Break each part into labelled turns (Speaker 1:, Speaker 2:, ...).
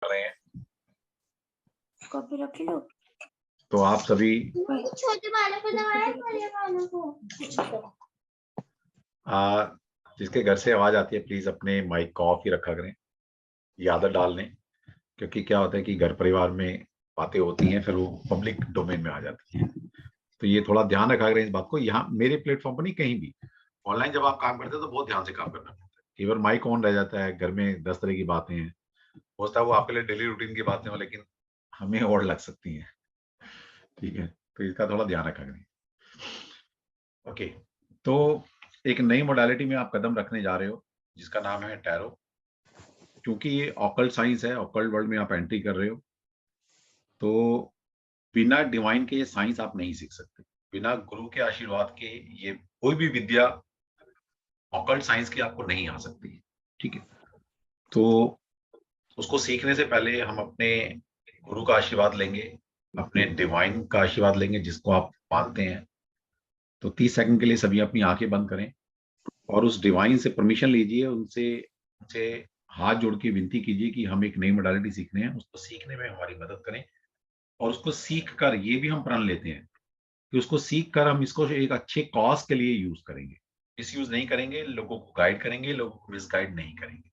Speaker 1: कर रहे हैं।
Speaker 2: कॉपी रख लो।
Speaker 1: तो आप सभी
Speaker 2: छोटे वाले को दबाया, बड़े वाले को।
Speaker 1: जिसके घर से आवाज आती है प्लीज अपने माइक को ऑफ ही रखा करें, ये आदत डाल लें, क्योंकि क्या होता है कि घर परिवार में बातें होती हैं फिर वो पब्लिक डोमेन में आ जाती हैं। तो ये थोड़ा ध्यान रखा करें इस बात को। यहाँ मेरे प्लेटफॉर्म पर नहीं, कहीं भी ऑनलाइन जब आप काम करते हैं तो बहुत ध्यान से काम करना पड़ता है। कई बार माइक ऑन रह जाता है, घर में 10 तरह की बातें हैं, हो सकता है वो आपके लिए डेली रूटीन की बातें हो लेकिन हमें और लग सकती हैं। ठीक है, तो इसका थोड़ा ध्यान रखा करें। ओके, तो एक नई मोडालिटी में आप कदम रखने जा रहे हो जिसका नाम है टैरो। क्योंकि ये ऑकल्ट साइंस है, ऑकल्ट वर्ल्ड में आप एंट्री कर रहे हो, तो बिना डिवाइन के ये साइंस आप नहीं सीख सकते। बिना गुरु के आशीर्वाद के ये कोई भी विद्या ऑकल्ट साइंस की आपको नहीं आ सकती। ठीक है, तो उसको सीखने से पहले हम अपने गुरु का आशीर्वाद लेंगे, अपने डिवाइन का आशीर्वाद लेंगे जिसको आप मानते हैं। तो 30 सेकंड के लिए सभी अपनी आंखें बंद करें और उस डिवाइन से परमिशन लीजिए, उनसे उनसे हाथ जोड़ के विनती कीजिए कि हम एक नई मोडालिटी सीख रहे हैं, उसको सीखने में हमारी मदद करें। और उसको सीख कर ये भी हम प्रण लेते हैं कि उसको सीख कर हम इसको एक अच्छे कॉज के लिए यूज करेंगे, मिसयूज नहीं करेंगे, लोगों को गाइड करेंगे, लोगों को मिसगाइड नहीं करेंगे।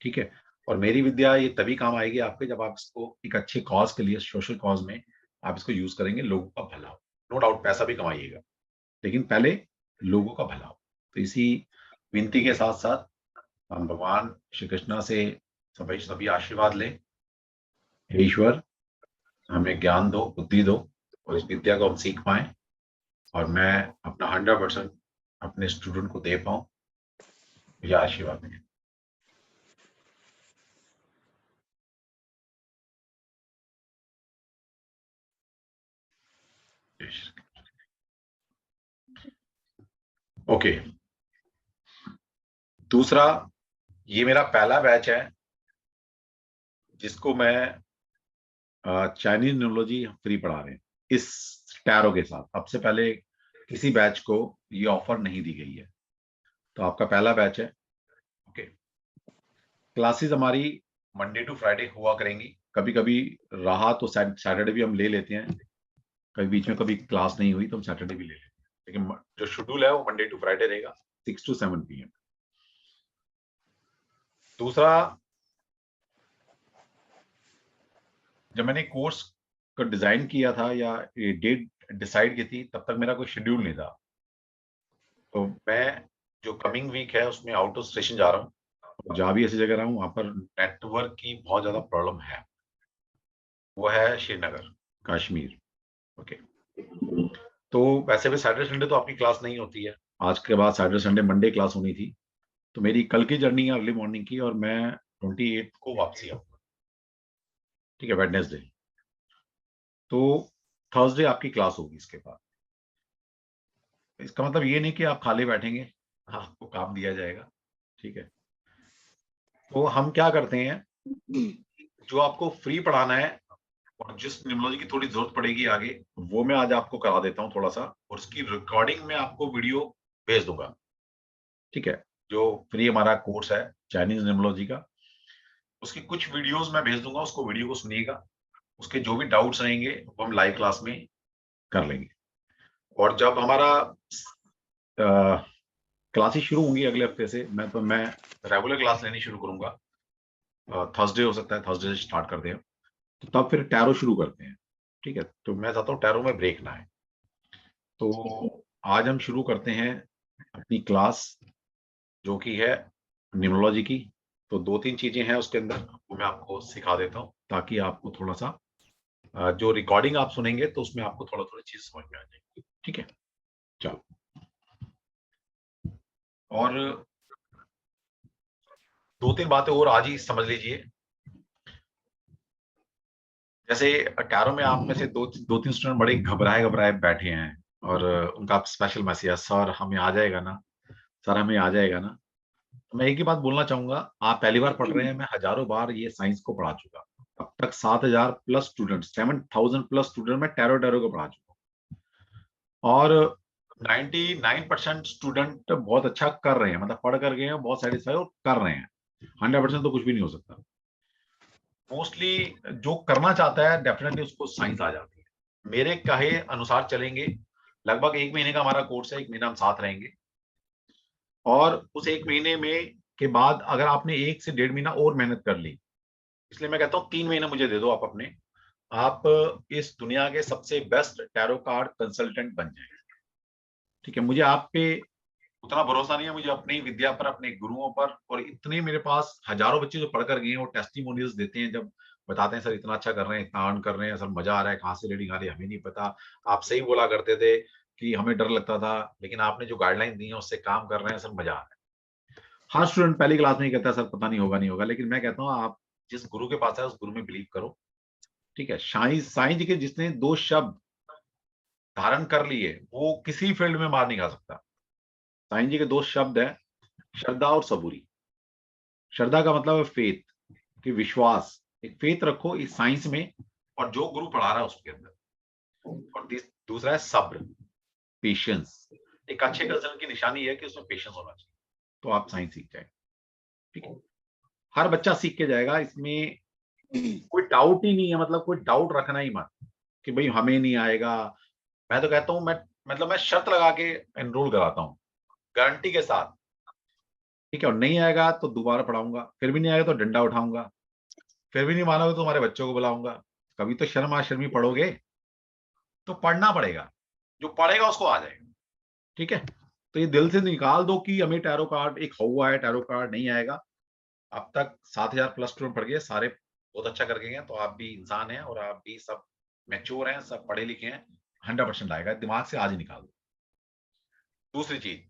Speaker 1: ठीक है, और मेरी विद्या ये तभी काम आएगी आपके जब आप इसको एक अच्छे कॉज के लिए, सोशल कॉज में आप इसको यूज करेंगे, लोगों का भला हो। नो डाउट पैसा भी कमाइएगा लेकिन पहले लोगों का भला हो। तो इसी विनती के साथ साथ हम भगवान श्री कृष्णा से सभी आशीर्वाद लें। हे ईश्वर, हमें ज्ञान दो, बुद्धि दो और इस विद्या को हम सीख पाए और मैं अपना 100% अपने स्टूडेंट को दे पाऊं, मुझे आशीर्वाद दें। ओके, दूसरा, ये मेरा पहला बैच है जिसको मैं चाइनीज न्यूमरोलॉजी फ्री पढ़ा रहे हैं इस टैरो के साथ। अब से पहले किसी बैच को ये ऑफर नहीं दी गई है, तो आपका पहला बैच है। ओके, क्लासेस हमारी मंडे टू फ्राइडे हुआ करेंगी, कभी कभी रहा तो सैटरडे भी हम ले लेते हैं, कभी बीच में कभी क्लास नहीं हुई तो हम सैटरडे भी ले लेते हैं, लेकिन जो शेड्यूल है वो मंडे टू फ्राइडे रहेगा 6 to 7 PM। दूसरा, जब मैंने कोर्स को डिजाइन किया था या डेट डिसाइड की थी तब तक मेरा कोई शेड्यूल नहीं था। तो मैं जो कमिंग वीक है उसमें आउट ऑफ स्टेशन जा रहा हूँ, जहाँ भी ऐसी जगह रहा हूँ वहां पर नेटवर्क की बहुत ज्यादा प्रॉब्लम है। वो है श्रीनगर, कश्मीर। ओके, तो वैसे भी सैटरडे संडे तो आपकी क्लास नहीं होती है, आज के बाद सैटरडे संडे मंडे क्लास होनी थी। तो मेरी कल की जर्नी है अर्ली मॉर्निंग की और मैं 28 को वापसी आऊंगा। ठीक है, वेडनेसडे। तो थर्सडे आपकी क्लास होगी इसके बाद। इसका मतलब ये नहीं कि आप खाली बैठेंगे, आपको काम दिया जाएगा। ठीक है, तो हम क्या करते हैं, जो आपको फ्री पढ़ाना है और जिस न्यूमरोलॉजी की थोड़ी जरूरत पड़ेगी आगे, वो मैं आज आपको करा देता हूँ थोड़ा सा, और उसकी रिकॉर्डिंग में आपको वीडियो भेज दूंगा। ठीक है, जो फ्री हमारा कोर्स है चाइनीज न्यूमरोलॉजी का, उसकी कुछ वीडियोस मैं भेज दूंगा, उसको वीडियो को सुनिएगा, उसके जो भी डाउट्स रहेंगे वो हम लाइव क्लास में कर लेंगे। और जब हमारा क्लासेस शुरू होंगी अगले हफ्ते से, मैं रेगुलर क्लास लेनी शुरू करूंगा। थर्सडे हो सकता है, थर्सडे से स्टार्ट करते हैं, तो तब फिर टैरो शुरू करते हैं। ठीक है, तो मैं चाहता हूँ टैरो में ब्रेक ना है। तो आज हम शुरू करते हैं अपनी क्लास जो कि है न्यूमरोलॉजी की। तो 2-3 चीजें हैं उसके अंदर, वो मैं आपको सिखा देता हूँ ताकि आपको थोड़ा सा जो रिकॉर्डिंग आप सुनेंगे तो उसमें आपको थोड़ा थोड़ा चीज समझ में आ जाएगी। ठीक है, चलो। और 2-3 बातें और आज ही समझ लीजिए। जैसे टैरो में आप में से दो तीन स्टूडेंट बड़े घबराए घबराए बैठे हैं और उनका स्पेशल मैसेज है, सर हमें आ जाएगा ना, सर हमें आ जाएगा ना। तो मैं एक ही बात बोलना चाहूंगा, आप पहली बार पढ़ रहे हैं, मैं हजारों बार ये साइंस को पढ़ा चुका। अब तक 7,000 प्लस स्टूडेंट, 7,000 प्लस स्टूडेंट मैं टैरो टैरो को पढ़ा चुका हूँ। और 99% स्टूडेंट बहुत अच्छा कर रहे हैं, मतलब पढ़ कर गए हैं बहुत सेटिस्फाई और कर रहे हैं। 100% तो कुछ भी नहीं हो सकता। मोस्टली जो करना चाहता है डेफिनेटली उसको साइंस आ जाती है। मेरे कहे अनुसार चलेंगे, लगभग 1 महीने का हमारा कोर्स है, 1 महीना हम साथ रहेंगे, और उस 1 महीने में के बाद अगर आपने 1 से 1.5 महीना और मेहनत कर ली, इसलिए मैं कहता हूँ 3 महीने मुझे दे दो आप अपने, आप इस दुनिया के सबसे बेस्ट टैरो कार्ड कंसल्टेंट बन जाएंगे। ठीक है, मुझे आप पे उतना भरोसा नहीं है, मुझे अपनी विद्या पर, अपने गुरुओं पर, और इतने मेरे पास हजारों बच्चे जो पढ़कर गए हैं, वो टेस्टिमोनियल्स देते हैं, जब बताते हैं सर इतना अच्छा कर रहे हैं, इतना अर्न कर रहे हैं, सर मजा आ रहा है, कहाँ से रीडिंग आ रही है हमें नहीं पता, आप सही बोला करते थे कि हमें डर लगता था, लेकिन आपने जो गाइडलाइन दी है उससे काम कर रहे हैं, सर मजा आ रहा है। हर स्टूडेंट पहली क्लास में ही कहता है सर पता नहीं होगा नहीं होगा, लेकिन मैं कहता हूँ आप जिस गुरु के पास है उस गुरु में बिलीव करो। ठीक है, साईं जी के जिसने 2 शब्द धारण कर लिए वो किसी फील्ड में मार नहीं खा सकता। साईं जी के 2 शब्द है, श्रद्धा और सबूरी। श्रद्धा का मतलब है फेथ, कि विश्वास, एक फेथ रखो इस साइंस में और जो गुरु पढ़ा रहा है उसके अंदर, और दूसरा है सब्र, पेशेंस। एक अच्छे कल्चर की निशानी है कि उसमें पेशेंस होना चाहिए, तो आप साइंस सीख जाए। ठीक है, हर बच्चा सीख के जाएगा, इसमें कोई डाउट ही नहीं है, मतलब कोई डाउट रखना ही मत कि भाई हमें नहीं आएगा। मैं तो कहता हूँ, मैं शर्त लगा के एनरोल कराता हूँ, गारंटी के साथ। ठीक है, और नहीं आएगा तो दोबारा पढ़ाऊंगा, फिर भी नहीं आएगा तो डंडा उठाऊंगा, फिर भी नहीं मानोगे तो तुम्हारे बच्चों को बुलाऊंगा। कभी तो शर्म आशर्मी पढ़ोगे, तो पढ़ना पड़ेगा, जो पढ़ेगा उसको आ जाएगा। ठीक है, तो ये दिल से निकाल दो कि हमें टैरो कार्ड, एक हुआ है टैरो कार्ड नहीं आएगा। अब तक 7,000 प्लस स्टूडेंट पढ़ गए, सारे बहुत अच्छा कर गए हैं, तो आप भी इंसान हैं और आप भी सब मैच्योर हैं, सब पढ़े लिखे हैं, 100% आएगा, दिमाग से आज ही निकाल दो। दूसरी चीज,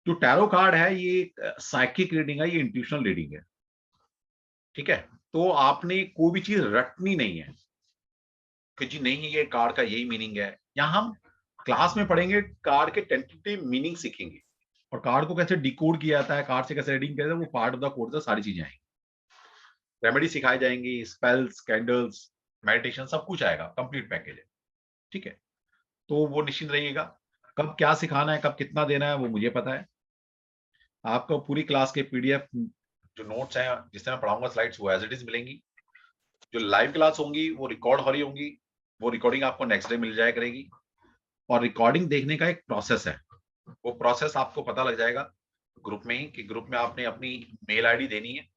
Speaker 1: जो टैरो कार्ड है ये साइकिक रीडिंग है, ये इंट्यूशनल रीडिंग है। ठीक है, तो आपने कोई भी चीज रटनी नहीं है कि जी नहीं ये कार्ड का यही मीनिंग है। यहाँ हम क्लास में पढ़ेंगे, कार्ड के टेंटेटिव मीनिंग सीखेंगे, और कार्ड को कैसे डिकोड किया जाता है, कार्ड से कैसे रीडिंग किया जाता है, वो पार्ट ऑफ द कोर्स है, सारी चीजें आएंगी, रेमेडी सिखाई जाएंगी, स्पेल्स, कैंडल्स, मेडिटेशन, सब कुछ आएगा, कंप्लीट पैकेज है। ठीक है, तो वो निश्चिंत रहिएगा, कब क्या सिखाना है, कब कितना देना है वो मुझे पता है। आपको पूरी क्लास के पीडीएफ, जो नोट्स हैं जिस तरह पढ़ाऊंगा, स्लाइड्स, वो एज इट इज मिलेंगी। जो लाइव क्लास होंगी वो रिकॉर्ड हो रही होंगी, वो रिकॉर्डिंग आपको नेक्स्ट डे मिल जाया करेगी, और रिकॉर्डिंग देखने का एक प्रोसेस है, वो प्रोसेस आपको पता लग जाएगा ग्रुप में ही, कि ग्रुप में आपने अपनी मेल आईडी देनी है।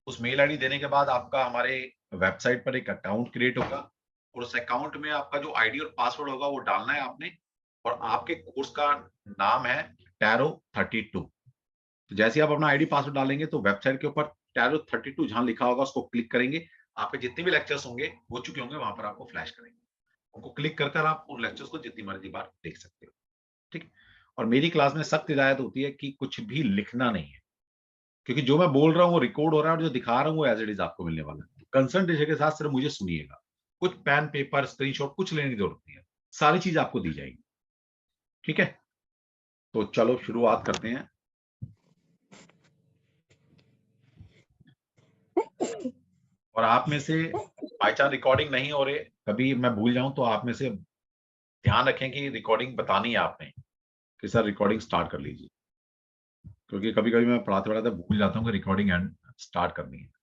Speaker 1: उस मेल आईडी देने के बाद आपका हमारे वेबसाइट पर एक अकाउंट क्रिएट होगा, और उस अकाउंट में आपका जो आईडी और पासवर्ड होगा वो डालना है आपने, और आपके कोर्स का नाम है टैरो 32। तो जैसे ही आप अपना आईडी पासवर्ड डालेंगे तो वेबसाइट के ऊपर टैरो 32 जहां लिखा होगा उसको क्लिक करेंगे, आपके जितने भी लेक्चर्स होंगे हो चुके होंगे वहां पर आपको फ्लैश करेंगे, उनको क्लिक कर कर आप उन लेक्चर्स को जितनी मर्जी बार देख सकते हो। ठीक है, और मेरी क्लास में सख्त हिदायत होती है कि कुछ भी लिखना नहीं है, क्योंकि जो मैं बोल रहा हूँ वो रिकॉर्ड हो रहा है, और जो दिखा रहा हूँ वो एज इट इज आपको मिलने वाला है। कंसंट्रेशन के साथ सिर्फ मुझे सुनिएगा, कुछ पेन पेपर स्क्रीनशॉट कुछ लेने की जरूरत नहीं है, सारी चीज आपको दी जाएगी। ठीक है, तो चलो शुरुआत करते हैं। और आप में से बाई चांस रिकॉर्डिंग नहीं हो रहे, कभी मैं भूल जाऊं तो आप में से ध्यान रखें कि रिकॉर्डिंग बतानी है आपने, कि सर रिकॉर्डिंग स्टार्ट कर लीजिए, क्योंकि कभी कभी मैं पढ़ाते पढ़ाते भूल जाता हूँ कि रिकॉर्डिंग स्टार्ट करनी है।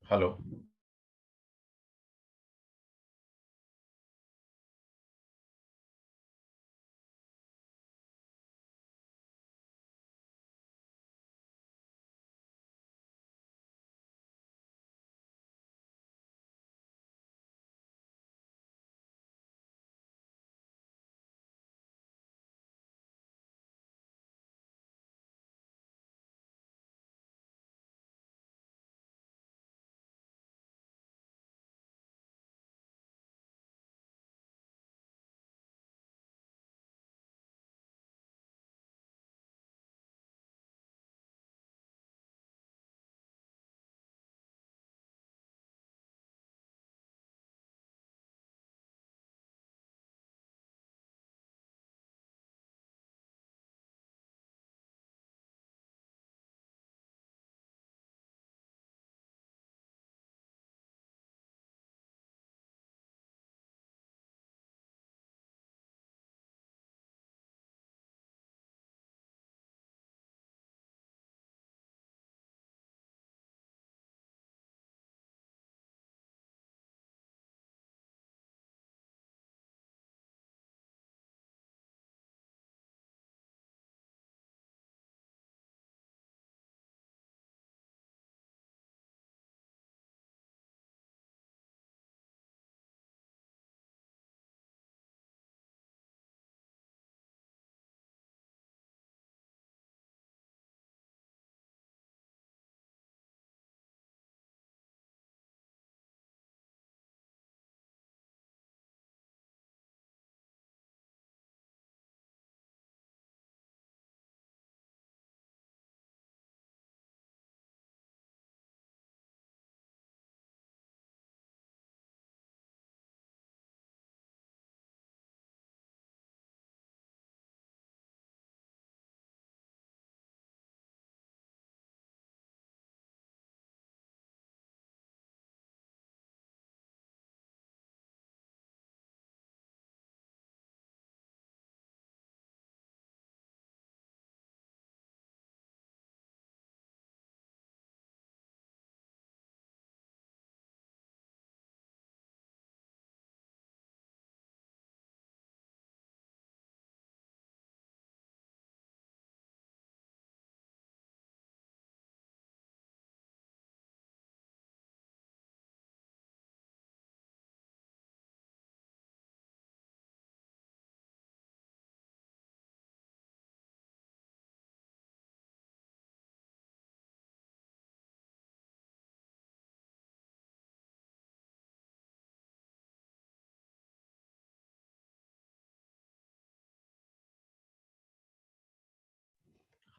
Speaker 1: हेलो।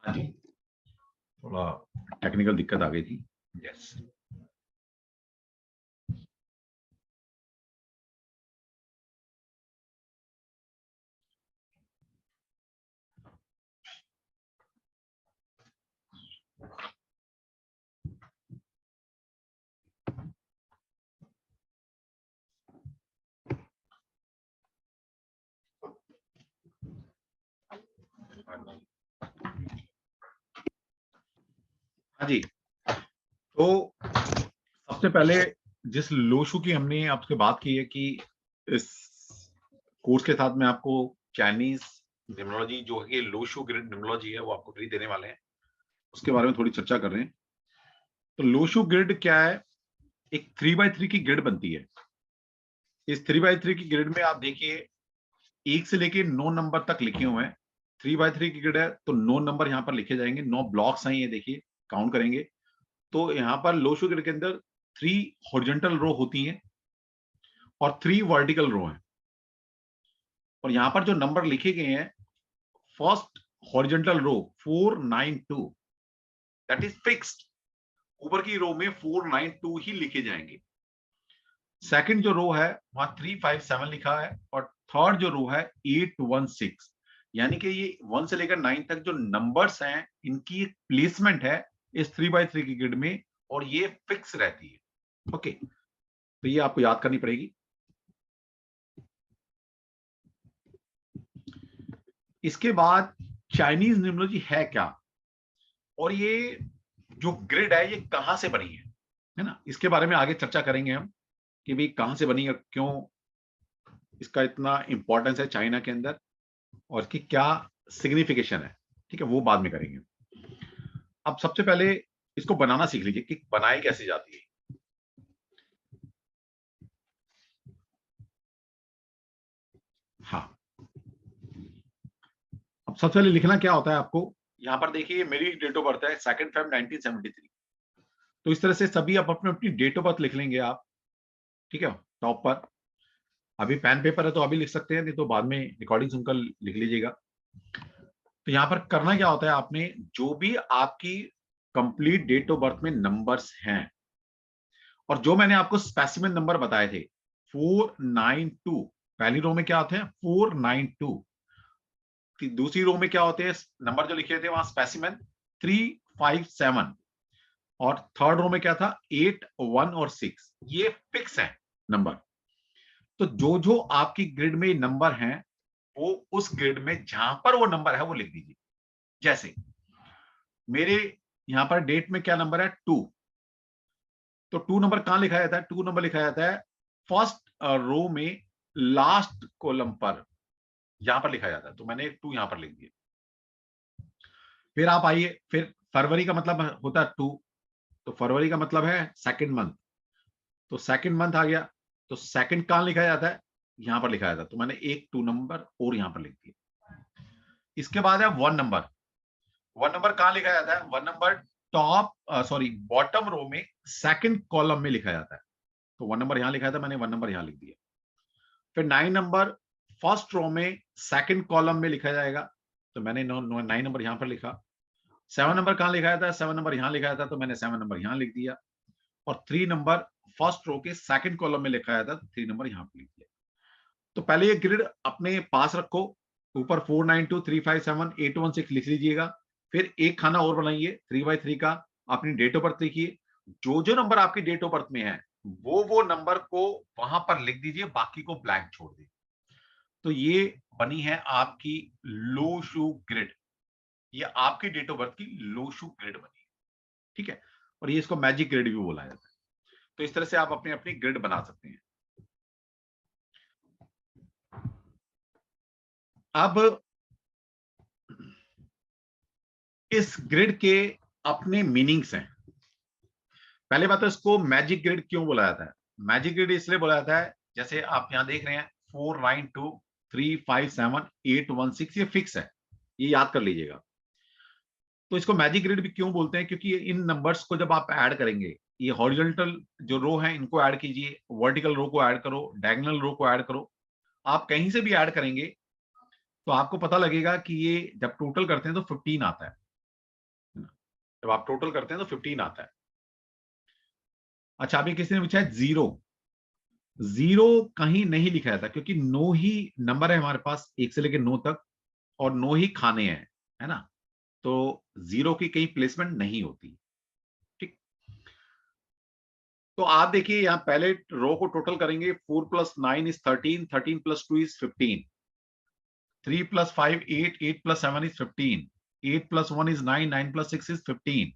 Speaker 1: हाँ जी, थोड़ा टेक्निकल दिक्कत आ गई थी। यस, हाँ जी। तो सबसे पहले जिस लोशु की हमने आपसे बात की है कि इस कोर्स के साथ में आपको चाइनीज निमोलॉजी जो है लोशु ग्रिड निमोलॉजी है वो आपको फ्री देने वाले हैं, उसके बारे में थोड़ी चर्चा कर रहे हैं। तो लोशु ग्रिड क्या है? एक 3x3 की ग्रिड बनती है। इस 3x3 की ग्रिड में आप देखिए 1 से लेके 9 नंबर तक लिखे हुए हैं। 3x3 की ग्रिड है तो 9 नंबर यहाँ पर लिखे जाएंगे, 9 ब्लॉक्स हैं ये, देखिए काउंट करेंगे तो यहाँ पर लोशु ग्रिड के अंदर 3 हॉरिजॉन्टल रो होती हैं और 3 वर्टिकल रो हैं। और यहाँ पर जो नंबर लिखे गए हैं, first horizontal row 492, that is fixed. ऊपर की रो में 492 ही लिखे जाएंगे। सेकंड जो रो है वहां 357 लिखा है और थर्ड जो रो है 816, यानी कि ये 1 से लेकर 9 तक जो नंबर्स हैं इनकी एक प्लेसमेंट है इस 3x3 की ग्रिड में और ये फिक्स रहती है। ओके, तो ये आपको याद करनी पड़ेगी। इसके बाद चाइनीज न्यूमरोलॉजी है क्या और ये जो ग्रिड है ये कहां से बनी है ना, इसके बारे में आगे चर्चा करेंगे हम कि भाई कहां से बनी और क्यों इसका इतना इंपॉर्टेंस है चाइना के अंदर और इसकी क्या सिग्निफिकेशन है। ठीक है, वो बाद में करेंगे। अब सबसे पहले इसको बनाना सीख लीजिए कि बनाई कैसे जाती है। हाँ, अब सबसे पहले लिखना क्या होता है आपको, यहां पर देखिए मेरी डेट ऑफ बर्थ है 2 फेब 1973। तो इस तरह से सभी आप अपने अपनी डेट ऑफ बर्थ लिख लेंगे आप। ठीक है, टॉप पर अभी पेन पेपर है तो अभी लिख सकते हैं, नहीं तो बाद में रिकॉर्डिंग सुनकर लिख लीजिएगा। तो यहां पर करना क्या होता है, आपने जो भी आपकी कंप्लीट डेट ऑफ बर्थ में नंबर्स हैं और जो मैंने आपको स्पेसिमेन नंबर बताए थे 492, पहली रो में क्या आते हैं 492, दूसरी रो में क्या होते हैं नंबर जो लिखे थे वहां स्पेसिमेन 357 और थर्ड रो में क्या था 8 1 और 6, ये फिक्स है नंबर। तो जो जो आपकी ग्रिड में नंबर हैं वो उस ग्रिड में जहां पर वो नंबर है वो लिख दीजिए। जैसे मेरे यहां पर डेट में क्या नंबर है 2, तो 2 नंबर कहां लिखा जाता है, 2 नंबर लिखा जाता है फर्स्ट रो में लास्ट कॉलम पर, यहां पर लिखा जाता है, तो मैंने 2 यहां पर लिख दिया। फिर आप आइए, फिर फरवरी का मतलब होता है 2, तो फरवरी का मतलब है सेकंड मंथ, तो सेकंड मंथ आ गया, तो सेकंड कहां लिखा जाता है, यहां पर लिखा जाता है, तो मैंने एक 2 नंबर और यहां पर लिख दिया। इसके बाद है 1 नंबर, 1 नंबर कहां लिखा जाता है, 1 number top sorry bottom row में सेकंड कॉलम में लिखा जाता है, तो 1 नंबर यहां लिखा था, मैंने 1 नंबर यहां लिख दिया। फिर 9 नंबर फर्स्ट रो में सेकंड कॉलम में लिखा जाएगा, तो मैंने 9 नंबर यहां पर लिखा। 7 नंबर कहां लिखा जाता है, 7 नंबर यहां लिखा जाता, तो मैंने 7 नंबर यहां लिख दिया। और 3 नंबर फर्स्ट रो के सेकंड कॉलम में लिखा जाता, तो 3 नंबर यहां पर लिख दिया। तो पहले ये ग्रिड अपने पास रखो, ऊपर 492 357 816 लिख लीजिएगा। फिर एक खाना और बनाइए 3x3 का, अपनी डेट ऑफ बर्थ लिखिए, जो जो नंबर आपकी डेट ऑफ बर्थ में है वो नंबर को वहां पर लिख दीजिए, बाकी को ब्लैंक छोड़ दीजिए। तो ये बनी है आपकी लोशु ग्रिड, ये आपकी डेट ऑफ बर्थ की लोशु ग्रिड बनी है। ठीक है, और ये इसको मैजिक ग्रिड भी बोला जाता है। तो इस तरह से आप अपनी अपनी ग्रिड बना सकते हैं। अब इस ग्रिड के अपने मीनिंग्स हैं। पहले बात तो इसको मैजिक ग्रिड क्यों बोला जाता है, मैजिक ग्रिड इसलिए बोला जाता है, जैसे आप यहां देख रहे हैं 492 357 816, ये फिक्स है, ये याद कर लीजिएगा। तो इसको मैजिक ग्रिड भी क्यों बोलते हैं, क्योंकि इन नंबर्स को जब आप ऐड करेंगे, ये हॉरिजॉन्टल जो रो है इनको ऐड कीजिए, वर्टिकल रो को ऐड करो, डायगोनल रो को ऐड करो, आप कहीं से भी ऐड करेंगे तो आपको पता लगेगा कि ये जब टोटल करते हैं तो 15 आता है। जब आप टोटल करते हैं तो 15 आता है। अच्छा, अभी किसी ने पूछा है जीरो। जीरो कहीं नहीं लिखा था क्योंकि 9 ही नंबर है हमारे पास, 1 से लेकर 9 तक, और 9 ही खाने हैं, है ना। तो जीरो की कहीं प्लेसमेंट नहीं होती। ठीक, तो आप देखिए यहां पहले रो को टोटल करेंगे। 4 + 9 is 13, 13 + 2 is 15, 3 + 5 8, 8 + 7 is 15, 8 + 1 is 9, 9 + 6 is 15।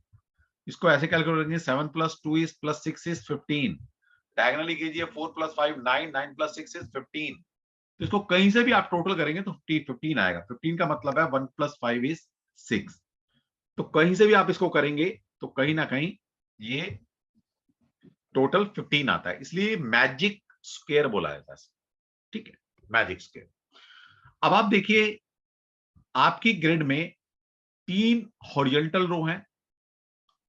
Speaker 1: इसको ऐसे कैलकुलेट करेंगे, 7 + 2 इज +6 इज 15। डायगोनली कीजिए, 4 + 5 9, 9 + 6 इज 15। तो इसको कहीं से भी आप टोटल करेंगे तो 15 आएगा। 15 का मतलब है 1 + 5 इज 6। तो कहीं से भी आप इसको करेंगे तो कहीं ना कहीं ये टोटल 15 आता है, इसलिए मैजिक स्क्वायर बोला जाता है। ठीक है, मैजिक स्क्वायर। अब आप देखिए आपकी ग्रिड में 3 हॉरिजॉन्टल रो हैं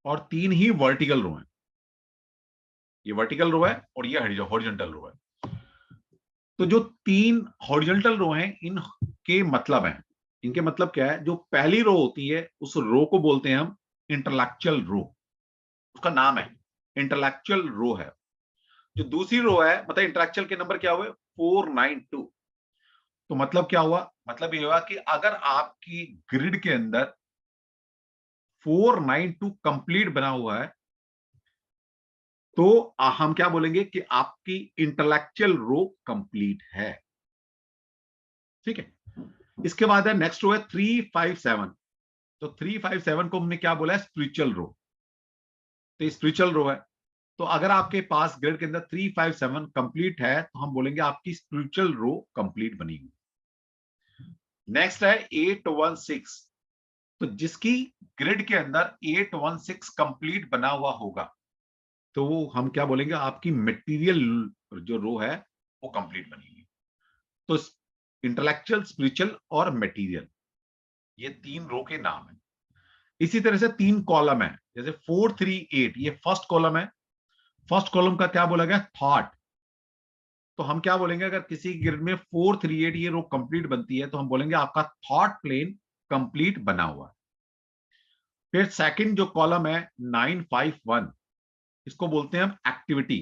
Speaker 1: और 3 ही वर्टिकल रो हैं। ये वर्टिकल रो है और ये हॉरिजॉन्टल रो है। तो जो 3 हॉरिजॉन्टल रो हैं इनके मतलब हैं, इनके मतलब क्या है, जो पहली रो होती है उस रो को बोलते हैं हम इंटरलेक्चुअल रो, उसका नाम है इंटरलेक्चुअल रो है। जो दूसरी रो है, मतलब इंटरलेक्चुअल के नंबर क्या हुए, 492। तो मतलब क्या हुआ, मतलब ये हुआ कि अगर आपकी ग्रिड के अंदर 492 कंप्लीट बना हुआ है तो हम क्या बोलेंगे कि आपकी इंटेलेक्चुअल रो कंप्लीट है। ठीक है, इसके बाद है नेक्स्ट रो है 357। तो 357 को हमने क्या बोला है, स्पिरिचुअल रो। तो स्पिरिचुअल रो है, तो अगर आपके पास ग्रिड के अंदर 357 कंप्लीट है तो हम बोलेंगे आपकी स्पिरिचुअल रो कंप्लीट बनी हुई। नेक्स्ट है 816। तो जिसकी ग्रिड के अंदर 816 कंप्लीट बना हुआ होगा तो हम क्या बोलेंगे, आपकी मटेरियल जो रो है वो कंप्लीट बनी हुई। तो इंटेलेक्चुअल, स्पिरिचुअल और मटेरियल, ये 3 रो के नाम है। इसी तरह से 3 कॉलम है, जैसे 438 ये फर्स्ट कॉलम है। फर्स्ट कॉलम का क्या बोला गया, थॉट। तो हम क्या बोलेंगे, अगर किसी ग्रिड में 438 ये रो कंप्लीट बनती है तो हम बोलेंगे आपका थॉट प्लेन कंप्लीट बना हुआ है। फिर सेकंड जो कॉलम है 951, इसको बोलते हैं हम एक्टिविटी,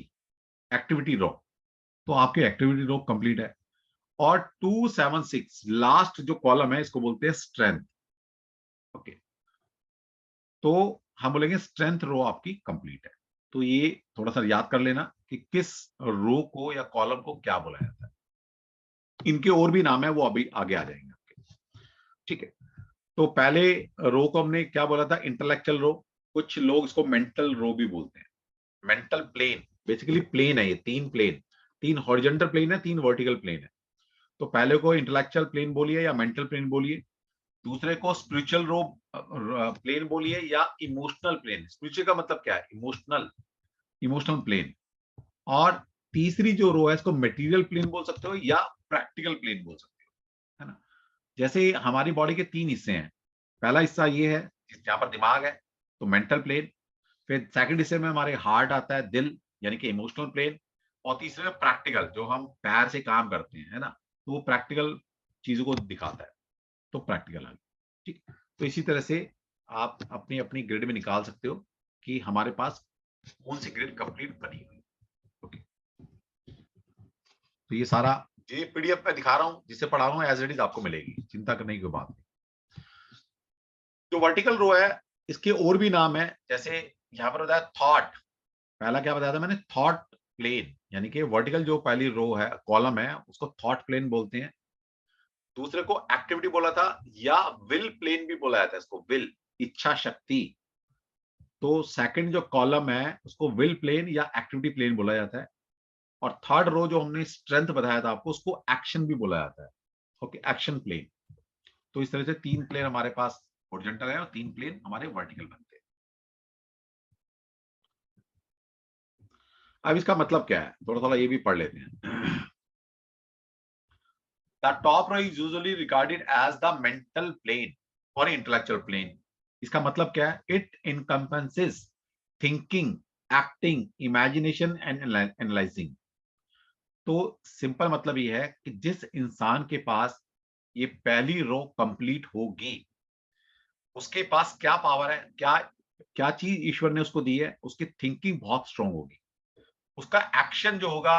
Speaker 1: एक्टिविटी रो। तो आपकी एक्टिविटी रो कंप्लीट है। और 276 लास्ट जो कॉलम है इसको बोलते हैं स्ट्रेंथ। ओके, तो हम बोलेंगे स्ट्रेंथ रो आपकी कंप्लीट है। तो ये थोड़ा सा याद कर लेना कि किस रो को या कॉलम को क्या बोला जाता है। इनके और भी नाम है, वो अभी आगे आ जाएंगे आपके। ठीक है, तो पहले रो को हमने क्या बोला था, इंटेलेक्चुअल रो। कुछ लोग इसको मेंटल रो भी बोलते हैं। मेंटल प्लेन बेसिकली प्लेन है, ये 3 प्लेन, 3 हॉरिजॉन्टल प्लेन है, 3 वर्टिकल प्लेन है। तो पहले को इंटेलेक्चुअल प्लेन बोलिए या मेंटल प्लेन बोलिए, दूसरे को स्पिरिचुअल रो प्लेन बोलिए या इमोशनल प्लेन। स्पिरिचुअल का मतलब क्या है, इमोशनल, इमोशनल प्लेन। और तीसरी जो रो है इसको मटेरियल प्लेन बोल सकते हो या प्रैक्टिकल प्लेन बोल सकते हो, है ना। जैसे हमारी बॉडी के 3 हिस्से हैं। पहला हिस्सा ये है जहां पर दिमाग है, तो मेंटल प्लेन। फिर सेकंड हिस्से में हमारे हार्ट आता है, दिल, यानी कि इमोशनल प्लेन। और तीसरे में प्रैक्टिकल, जो हम पैर से काम करते हैं, है ना, तो वो प्रैक्टिकल चीजों को दिखाता है, तो प्रैक्टिकल आ गया। ठीक, तो इसी तरह से आप अपनी अपनी ग्रिड में निकाल सकते हो कि हमारे पास कौन सी ग्रिड कंप्लीट बनी हुई। ओके, तो ये सारा ये पीडीएफ में दिखा रहा हूं, जिसे पढ़ा रहा हूं एज इट इज आपको मिलेगी, चिंता करने की कोई बात नहीं। जो वर्टिकल रो है इसके और भी नाम है, जैसे यहां पर बताया थॉट। पहला क्या बताया था मैंने, थॉट प्लेन, यानी कि वर्टिकल जो पहली रो है, कॉलम है, उसको थॉट प्लेन बोलते हैं। दूसरे को एक्टिविटी बोला था, या विल प्लेन भी बोला जाता है इसको, विल, इच्छा शक्ति। तो सेकंड जो कॉलम है उसको विल प्लेन या एक्टिविटी प्लेन बोला जाता है। और थर्ड रो जो हमने स्ट्रेंथ बताया था आपको, उसको एक्शन भी बोला जाता है। Okay, action plane. तो इस तरह से 3 प्लेन हमारे पास हॉरिजॉन्टल है और 3 प्लेन हमारे वर्टिकल बनते हैं। अब इसका मतलब क्या है, थोड़ा थोड़ा ये भी पढ़ लेते हैं। The top row is usually regarded as the mental plane or intellectual plane. इसका मतलब क्या है, it encompasses thinking, acting, imagination and analyzing. तो सिंपल मतलब ये है कि जिस इंसान के पास ये पहली रो कंप्लीट होगी उसके पास क्या पावर है, क्या क्या चीज ईश्वर ने उसको दी है, उसकी थिंकिंग बहुत स्ट्रांग होगी, उसका एक्शन जो होगा,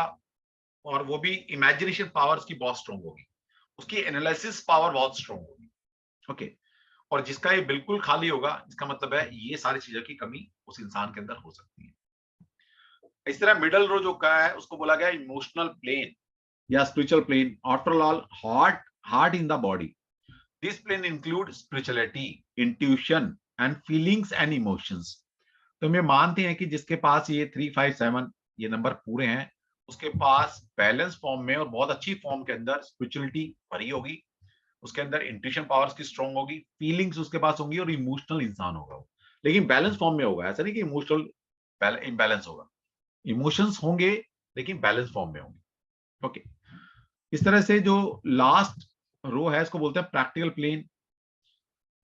Speaker 1: और वो भी इमेजिनेशन पावर उसकी बहुत स्ट्रांग होगी, उसकी एनालिसिस पावर बहुत स्ट्रांग होगी। ओके। और जिसका ये बिल्कुल खाली होगा, इसका मतलब है ये सारी चीजों की कमी उस इंसान के अंदर हो सकती है। इस तरह मिडल रो जो का है उसको बोला गया इमोशनल प्लेन या spiritual plane, after all heart in the body. This plane include spirituality, intuition and feelings and emotions. तो हम ये मानते हैं कि जिसके पास ये 357 ये नंबर पूरे हैं, उसके पास बैलेंस फॉर्म में और बहुत अच्छी फॉर्म के अंदर स्पिरिचुअलिटी भरी होगी, उसके अंदर इंट्यूशन पावर्स की स्ट्रांग होगी, फीलिंग्स उसके पास होंगी और इमोशनल इंसान होगा वो, लेकिन बैलेंस फॉर्म में होगा। ऐसा नहीं कि इमोशनल इम्बैलेंस होगा, इमोशंस होंगे लेकिन बैलेंस फॉर्म में होंगे। ओके। इस तरह से जो लास्ट रो है इसको बोलते हैं practical plane.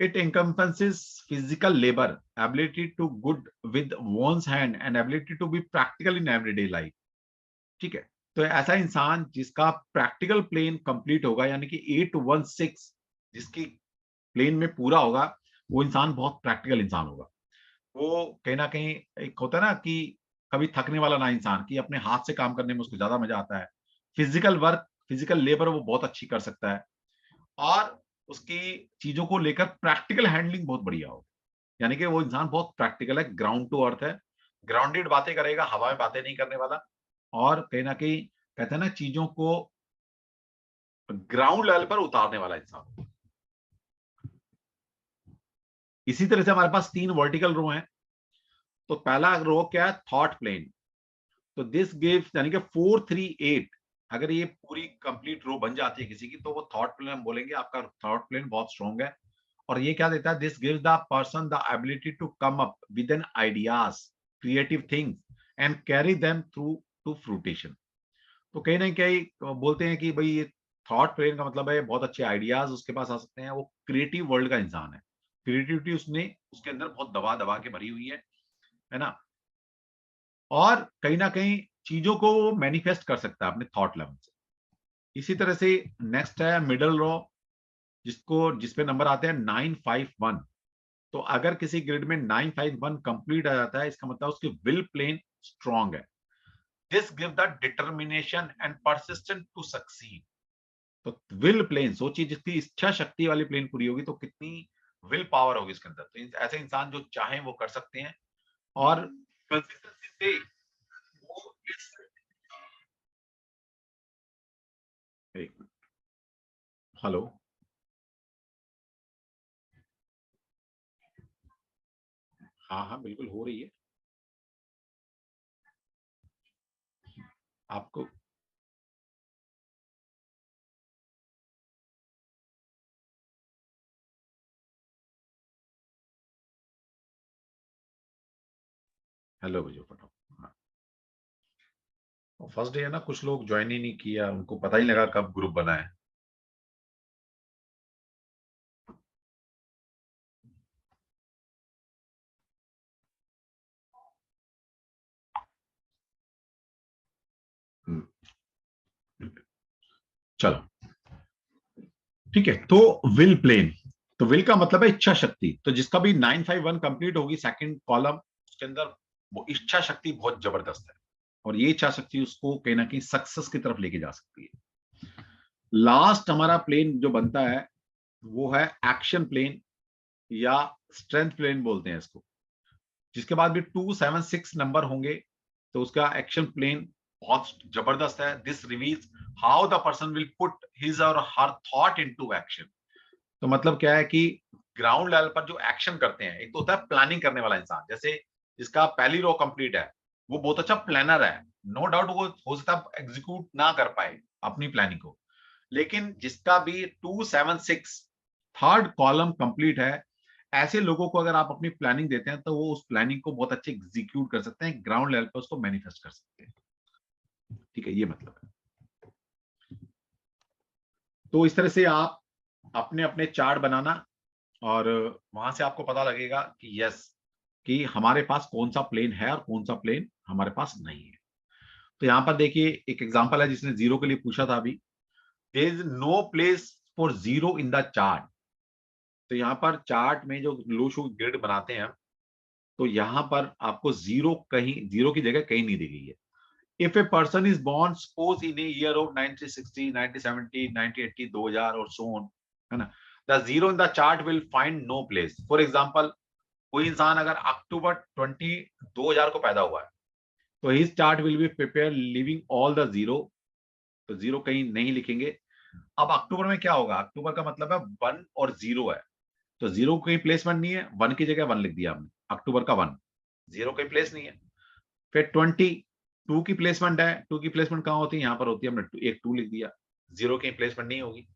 Speaker 1: It encompasses physical labor, ability to good with one's hand and ability to be practical in everyday life। ठीक है। तो ऐसा इंसान जिसका प्रैक्टिकल प्लेन कंप्लीट होगा, यानी कि 816 जिसकी प्लेन में पूरा होगा, वो इंसान बहुत प्रैक्टिकल इंसान होगा। वो कहीं ना कहीं, एक होता है ना कि कभी थकने वाला ना इंसान, कि अपने हाथ से काम करने में उसको ज्यादा मजा आता है, फिजिकल वर्क, फिजिकल लेबर वो बहुत अच्छी कर सकता है, और उसकी चीजों को लेकर प्रैक्टिकल हैंडलिंग बहुत बढ़िया हो, यानी कि वो इंसान बहुत प्रैक्टिकल है, ग्राउंड टू अर्थ है, ग्राउंडेड बातें करेगा, हवा में बातें नहीं करने वाला, और कहीं ना कहीं कहते हैं ना चीजों को ग्राउंड लेवल पर उतारने वाला इंसान। इसी तरह से हमारे पास 3 वर्टिकल रो हैं। तो पहला रो क्या है, थॉट प्लेन। तो दिस गिव्स, यानी कि 438, अगर ये पूरी कंप्लीट रो बन जाती है किसी की, तो वो थॉट प्लेन हम बोलेंगे, आपका थॉट प्लेन बहुत स्ट्रॉन्ग है। और ये क्या देता है, this gives the person the ability to come up with an ideas, creative things and carry them through to fruition. तो कहीं ना कहीं बोलते हैं कि भाई ये थॉट प्लेन का मतलब है बहुत अच्छे आइडियाज उसके पास आ सकते हैं, वो क्रिएटिव वर्ल्ड का इंसान है, क्रिएटिविटी उसने उसके अंदर बहुत दबा दबा के भरी हुई है ना, और कहीं ना कहीं चीजों को वो मैनिफेस्ट कर सकता है अपने थॉट लेवल से। इसी तरह से नेक्स्ट है मिडल रो, जिसपे नंबर आते हैं 951। तो अगर किसी ग्रिड में 951 कंप्लीट आ जाता है, इसका मतलब उसकी विल प्लेन स्ट्रांग है। This give the determination and persistent to succeed. तो विल प्लेन सोचिए, जिसकी इच्छा शक्ति वाली प्लेन पूरी होगी तो कितनी विल पावर होगी इसके अंदर। तो ऐसे इंसान जो चाहें वो कर सकते हैं, और कंसिस्टेंसी से वो इस, हेलो, हाँ हाँ बिल्कुल हो रही है आपको। हेलो भैया फटाफट, हाँ। फर्स्ट डे है ना, कुछ लोग ज्वाइन ही नहीं किया, उनको पता ही लगा कब ग्रुप बना है। हम्म, चलो ठीक है। तो विल प्लेन, तो विल का मतलब है इच्छा शक्ति। तो जिसका भी 951 कंप्लीट होगी सेकंड कॉलम, उसके अंदर वो इच्छा शक्ति बहुत जबरदस्त है, और ये इच्छा शक्ति उसको कहीं ना कहीं सक्सेस की तरफ लेके जा सकती है। लास्ट हमारा प्लेन जो बनता है वो है एक्शन प्लेन या स्ट्रेंथ प्लेन बोलते हैं इसको, जिसके बाद भी 276 नंबर होंगे। तो उसका एक्शन प्लेन बहुत जबरदस्त है। This reveals how the person will put his और हर थॉट इनटू एक्शन। तो मतलब क्या है कि ग्राउंड लेवल पर जो एक्शन करते हैं, एक तो होता है प्लानिंग करने वाला इंसान, जैसे जिसका पहली रो कंप्लीट है, वो बहुत अच्छा प्लानर है, नो डाउट वो हो सकता है एग्जीक्यूट ना कर पाए अपनी प्लानिंग को, लेकिन जिसका भी 276 थर्ड कॉलम कंप्लीट है, ऐसे लोगों को अगर आप अपनी प्लानिंग देते हैं तो वो उस प्लानिंग को बहुत अच्छे एग्जीक्यूट कर सकते हैं, ग्राउंड लेवल पर उसको मैनिफेस्ट कर सकते हैं। ठीक है, ये मतलब है। तो इस तरह से आप अपने अपने चार्ट बनाना, और वहां से आपको पता लगेगा कि यस, कि हमारे पास कौन सा प्लेन है और कौन सा प्लेन हमारे पास नहीं है। तो यहाँ पर देखिए एक एग्जांपल है जिसने जीरो के लिए पूछा था अभी, there is no place for zero in the chart. तो यहाँ पर चार्ट में जो लो शू ग्रिड बनाते हैं, तो यहां पर आपको जीरो कहीं, जीरो की जगह कहीं नहीं दी गई है। If a person is born suppose in a year of 1960, 1970, 1980, 2000 और सो ऑन, है ना, the zero in the chart will find no place. For example, कोई इंसान अगर अक्टूबर 2000 को पैदा हुआ है, तो his chart will be prepare living all the zero, तो जीरो कहीं नहीं लिखेंगे। अब अक्टूबर में क्या होगा, अक्टूबर का मतलब है 1 और 0 है, तो जीरो कोई प्लेसमेंट नहीं है, 1 की जगह 1 लिख दिया हमने, अक्टूबर का 1, जीरो कोई प्लेस नहीं है। फिर 22 की प्लेसमेंट है, 2 की प्लेसमेंट कहां होती है, यहां पर होती है, हमने एक 2 लिख दिया, जीरो की प्लेसमेंट नहीं होगी।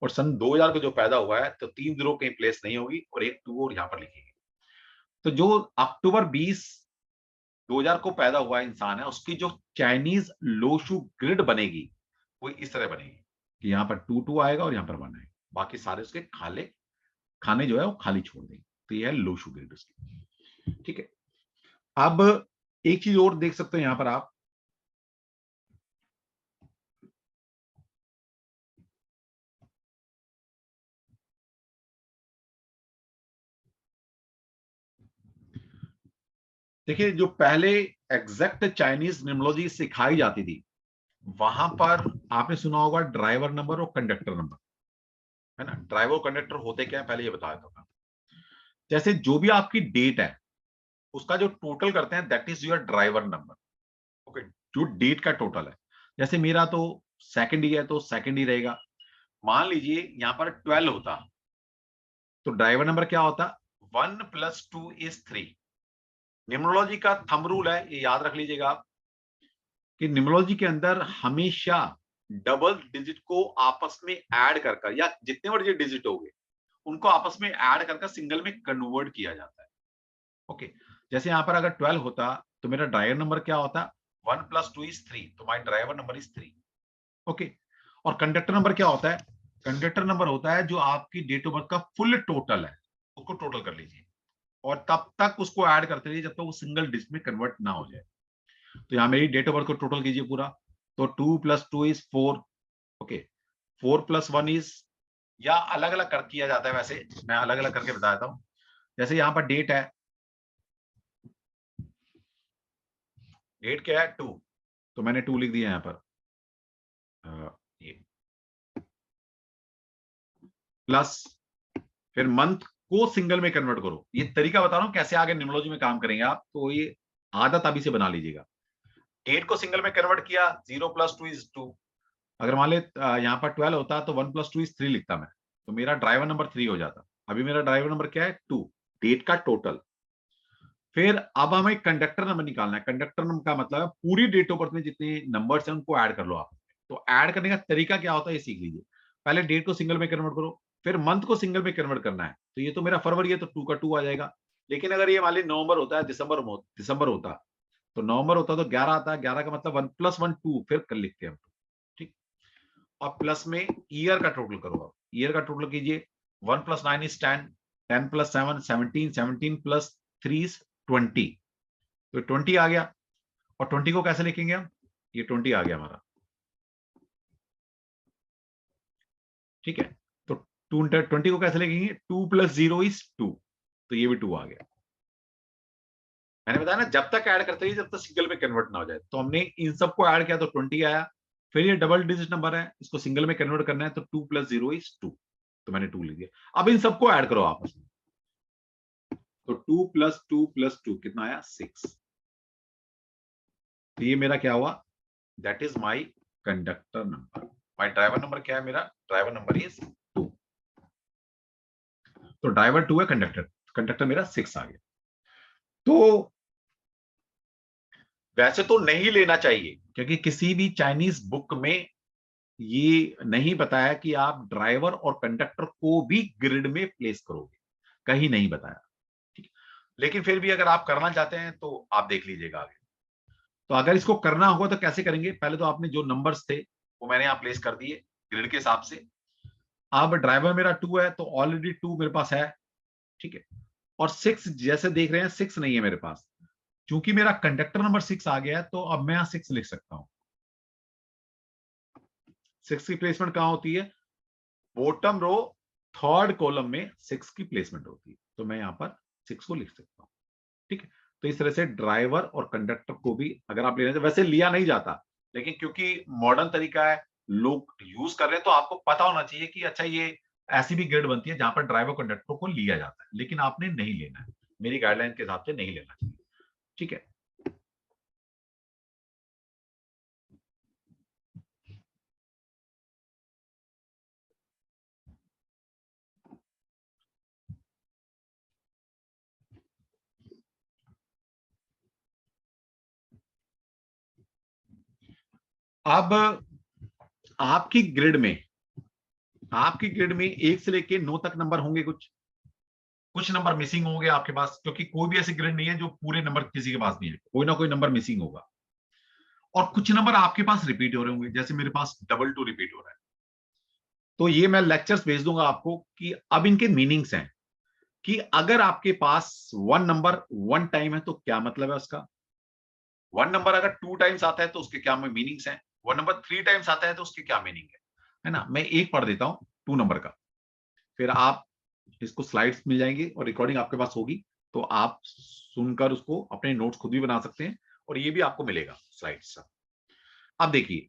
Speaker 1: और सन 2000 को जो पैदा हुआ है, तो 3 जीरो कहीं प्लेस नहीं होगी और एक 2 और यहां पर लिखेंगे। तो जो अक्टूबर 20 2000 को पैदा हुआ इंसान है, उसकी जो चाइनीज लोशु ग्रिड बनेगी वो इस तरह बनेगी कि यहाँ पर 2 आएगा और यहाँ पर 1 आएगा, बाकी सारे उसके खाने जो है वो खाली छोड़ देंगे। तो ये है लोशु ग्रिड उसकी। ठीक है, अब एक चीज और देख सकते हैं यहां पर आप, देखिए जो पहले एग्जैक्ट चाइनीज न्यूमरोलॉजी सिखाई जाती थी, वहां पर आपने सुना होगा ड्राइवर नंबर और कंडक्टर नंबर, है ना। ड्राइवर कंडक्टर होते क्या है पहले ये बताया था। जैसे जो भी आपकी डेट है, उसका जो टोटल करते हैं that is your driver number. Okay, जो डेट का टोटल है, जैसे मेरा तो सेकंड ही है तो सेकंड ही रहेगा। मान लीजिए यहां पर 12 होता, तो ड्राइवर नंबर क्या होता, 1 + 2 = 3। न्यूमरोलॉजी का थंब रूल है, ये याद रख लीजिएगा आप, कि न्यूमरोलॉजी के अंदर हमेशा डबल डिजिट को आपस में ऐड कर या जितने बड़े डिजिट हो गए उनको आपस में ऐड कर सिंगल में कन्वर्ट किया जाता है। ओके, जैसे यहां पर अगर 12 होता, तो मेरा ड्राइवर नंबर क्या होता, 1 + 2 = 3, तो माई ड्राइवर नंबर इज 3। ओके, और कंडक्टर नंबर क्या होता है, कंडक्टर नंबर होता है जो आपकी डेट ऑफ बर्थ का फुल टोटल है, उसको टोटल कर लीजिए और तब तक उसको ऐड करते रहिए जब तक वो सिंगल डिजिट में कन्वर्ट ना हो जाए। तो यहाँ मेरी डेट ऑफ बर्थ को टोटल कीजिए पूरा, तो 2 + 2 = 4। ओके, 4 + 1 इज, या अलग अलग कर किया जाता है, वैसे मैं अलग अलग करके बताता हूँ। जैसे यहाँ पर डेट है, डेट क्या है 2, तो मैंने 2 लिख दिया यहाँ पर, ये प्लस, फिर मंथ को सिंगल में कन्वर्ट करो। ये तरीका बता रहा हूं कैसे आगे न्यूमरोलॉजी में काम करेंगे आप, तो ये आदत अभी से बना लीजिएगा। डेट को सिंगल में कन्वर्ट किया, 0 + 2 = 2। अगर मान ले यहाँ पर 12 होता तो 1 + 2 = 3 लिखता मैं, तो मेरा ड्राइवर नंबर 3 हो जाता। अभी मेरा ड्राइवर नंबर क्या है, 2, डेट का टोटल। फिर अब हमें कंडक्टर नंबर निकालना है। कंडक्टर नंबर का मतलब है पूरी डेट ऑफ बर्थ में जितने नंबर्स हैं उनको ऐड कर लो आप। तो ऐड करने का तरीका क्या होता है ये सीख लीजिए। पहले डेट को सिंगल में कन्वर्ट करो, फिर मंथ को सिंगल में कन्वर्ट करना है। तो ये तो मेरा फरवरी है तो 2 का 2 आ जाएगा। लेकिन अगर ये मान ली नवंबर होता है, दिसंबर होता, तो नवंबर होता तो 11 आता है, 11 का मतलब 1 + 1 2, फिर कर लिखते हैं हम। ठीक, और प्लस में ईयर का टोटल करो आप, ईयर का टोटल कीजिए, 1 + 9 = 10, 10 + 7 17, 17 + 3 = 20, तो 20 आ गया। और 20 को कैसे लिखेंगे हम, ये 20 आ गया हमारा। ठीक है, तो 20 को कैसे लिखेंगे, 2 + 0 = 2, तो ये भी 2 आ गया। मैंने बताया ना जब तक ऐड करते रहिए जब तक सिंगल में कन्वर्ट ना हो जाए। तो हमने इन सबको ऐड किया तो 20 आया। फिर ये डबल डिजिट नंबर है, इसको सिंगल में कन्वर्ट करना है, तो 2 + 0 = 2, तो मैंने 2 लिख दिया। अब इन सबको ऐड करो आपस में, तो 2 + 2 + 2 कितना आया, 6। तो ये मेरा क्या हुआ, that is my conductor number. My driver number क्या है, मेरा ड्राइवर नंबर इज 2। तो ड्राइवर 2 है, कंडक्टर कंडक्टर मेरा 6 आ गया। तो वैसे तो नहीं लेना चाहिए, क्योंकि किसी भी चाइनीज बुक में ये नहीं बताया कि आप ड्राइवर और कंडक्टर को भी ग्रिड में प्लेस करोगे, कहीं नहीं बताया। ठीक है, लेकिन फिर भी अगर आप करना चाहते हैं तो आप देख लीजिएगा आगे। तो अगर इसको करना होगा तो कैसे करेंगे, पहले तो आपने जो नंबर्स थे वो मैंने यहां प्लेस कर दिए ग्रिड के हिसाब से। अब ड्राइवर मेरा 2 है तो ऑलरेडी 2 मेरे पास है। ठीक है, और 6 जैसे देख रहे हैं 6 नहीं है मेरे पास, क्योंकि मेरा कंडक्टर नंबर 6 आ गया है, तो अब मैं यहां 6 लिख सकता हूं। 6 की प्लेसमेंट कहां होती है, बॉटम रो थर्ड कॉलम में 6 की प्लेसमेंट होती है, तो मैं यहां पर 6 को लिख सकता हूं। ठीक है। तो इस तरह से ड्राइवर और कंडक्टर को भी अगर आप लेना, वैसे लिया नहीं जाता, लेकिन क्योंकि मॉडर्न तरीका है, लोग यूज कर रहे हैं, तो आपको पता होना चाहिए कि अच्छा ये ऐसी भी ग्रेड बनती है जहां पर ड्राइवर कंडक्टर को लिया जाता है, लेकिन आपने नहीं लेना है, मेरी गाइडलाइन के हिसाब से नहीं लेना चाहिए। ठीक है। अब आपकी ग्रिड में, आपकी ग्रिड में 1 से लेके 9 तक नंबर होंगे, कुछ नंबर मिसिंग होंगे आपके पास, क्योंकि कोई भी ऐसी ग्रिड नहीं है जो पूरे नंबर किसी के पास नहीं है, कोई ना कोई नंबर मिसिंग होगा। और कुछ नंबर आपके पास रिपीट हो रहे होंगे, जैसे मेरे पास डबल 2 रिपीट हो रहा है। तो ये मैं लेक्चर्स भेज दूंगा आपको कि अब इनके मीनिंग्स हैं, कि अगर आपके पास 1 नंबर 1 टाइम है तो क्या मतलब है उसका, 1 नंबर अगर 2 टाइम्स आता है तो उसके क्या मीनिंग्स हैं, 1 नंबर 3 टाइम्स आता है तो उसकी क्या मीनिंग है ना। मैं एक पढ़ देता हूं 2 नंबर का, फिर आप इसको स्लाइड्स मिल जाएंगी और रिकॉर्डिंग आपके पास होगी, तो आप सुनकर उसको अपने नोट्स खुद भी बना सकते हैं, और ये भी आपको मिलेगा स्लाइड्स। अब देखिए,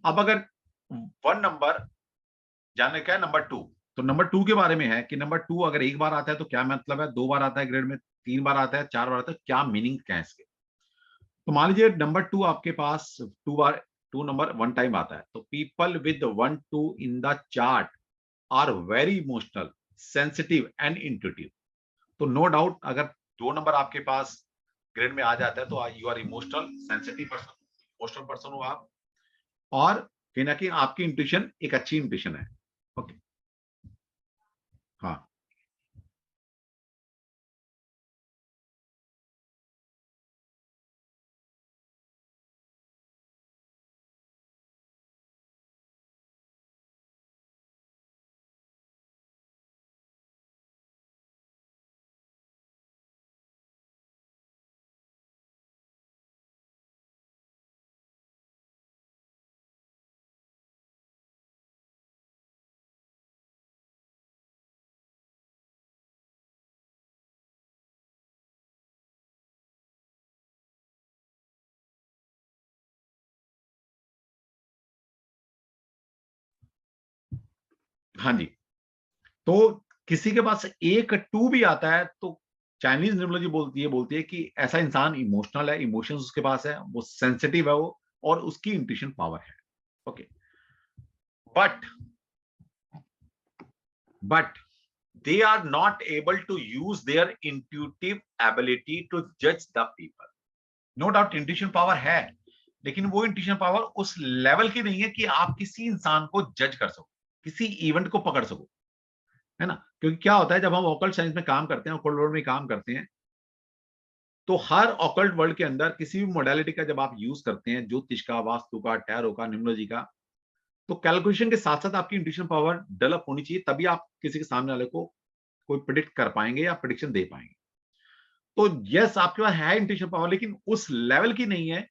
Speaker 1: अब अगर 1 नंबर जानने क्या है, नंबर 2, तो नंबर 2 के बारे में है कि नंबर 2 अगर एक बार आता है तो क्या मतलब है, 2 बार आता है ग्रेड में, 3 बार आता है, 4 बार आता है, क्या मीनिंग क्या है इसके। तो मान लीजिए नंबर 2 आपके पास 2 बार, 2 नंबर 1 टाइम आता है, तो people with 1 2 in the chart are very emotional, sensitive and intuitive. तो नो डाउट अगर 2 नंबर आपके पास ग्रेड में आ जाता है तो you are emotional sensitive person, emotional person हो आप, और कहीं ना कहीं आपकी इंट्यूशन एक अच्छी इंट्यूशन है। ओके। हाँ। हाँ जी। तो किसी के पास एक 2 भी आता है तो चाइनीज न्यूमरोलॉजी बोलती है कि ऐसा इंसान इमोशनल है, इमोशंस उसके पास है, वो सेंसिटिव है वो, और उसकी इंट्यूशन पावर है। Okay. But but they are not able to use their intuitive ability to judge the people. No doubt intuition power है, लेकिन वो इंट्यूशन पावर उस लेवल की नहीं है कि आप किसी इंसान को जज कर सको, किसी इवेंट को पकड़ सको, है ना। क्योंकि क्या होता है जब हम ऑकल्ट साइंस में काम करते हैं, ऑकल्ट वर्ल्ड में काम करते हैं, तो हर ऑकल्ट वर्ल्ड के अंदर किसी भी मोडालिटी का जब आप यूज करते हैं, ज्योतिष का, वास्तु का, टैरो का, न्यूमरोलॉजी का, तो कैलकुलेशन के साथ साथ आपकी इंट्यूशन पावर डेवलप होनी चाहिए, तभी आप किसी के सामने वाले को कोई प्रिडिक्ट कर पाएंगे या प्रिडिक्शन दे पाएंगे। तो यस आपके पास है इंट्यूशन पावर, लेकिन उस लेवल की नहीं है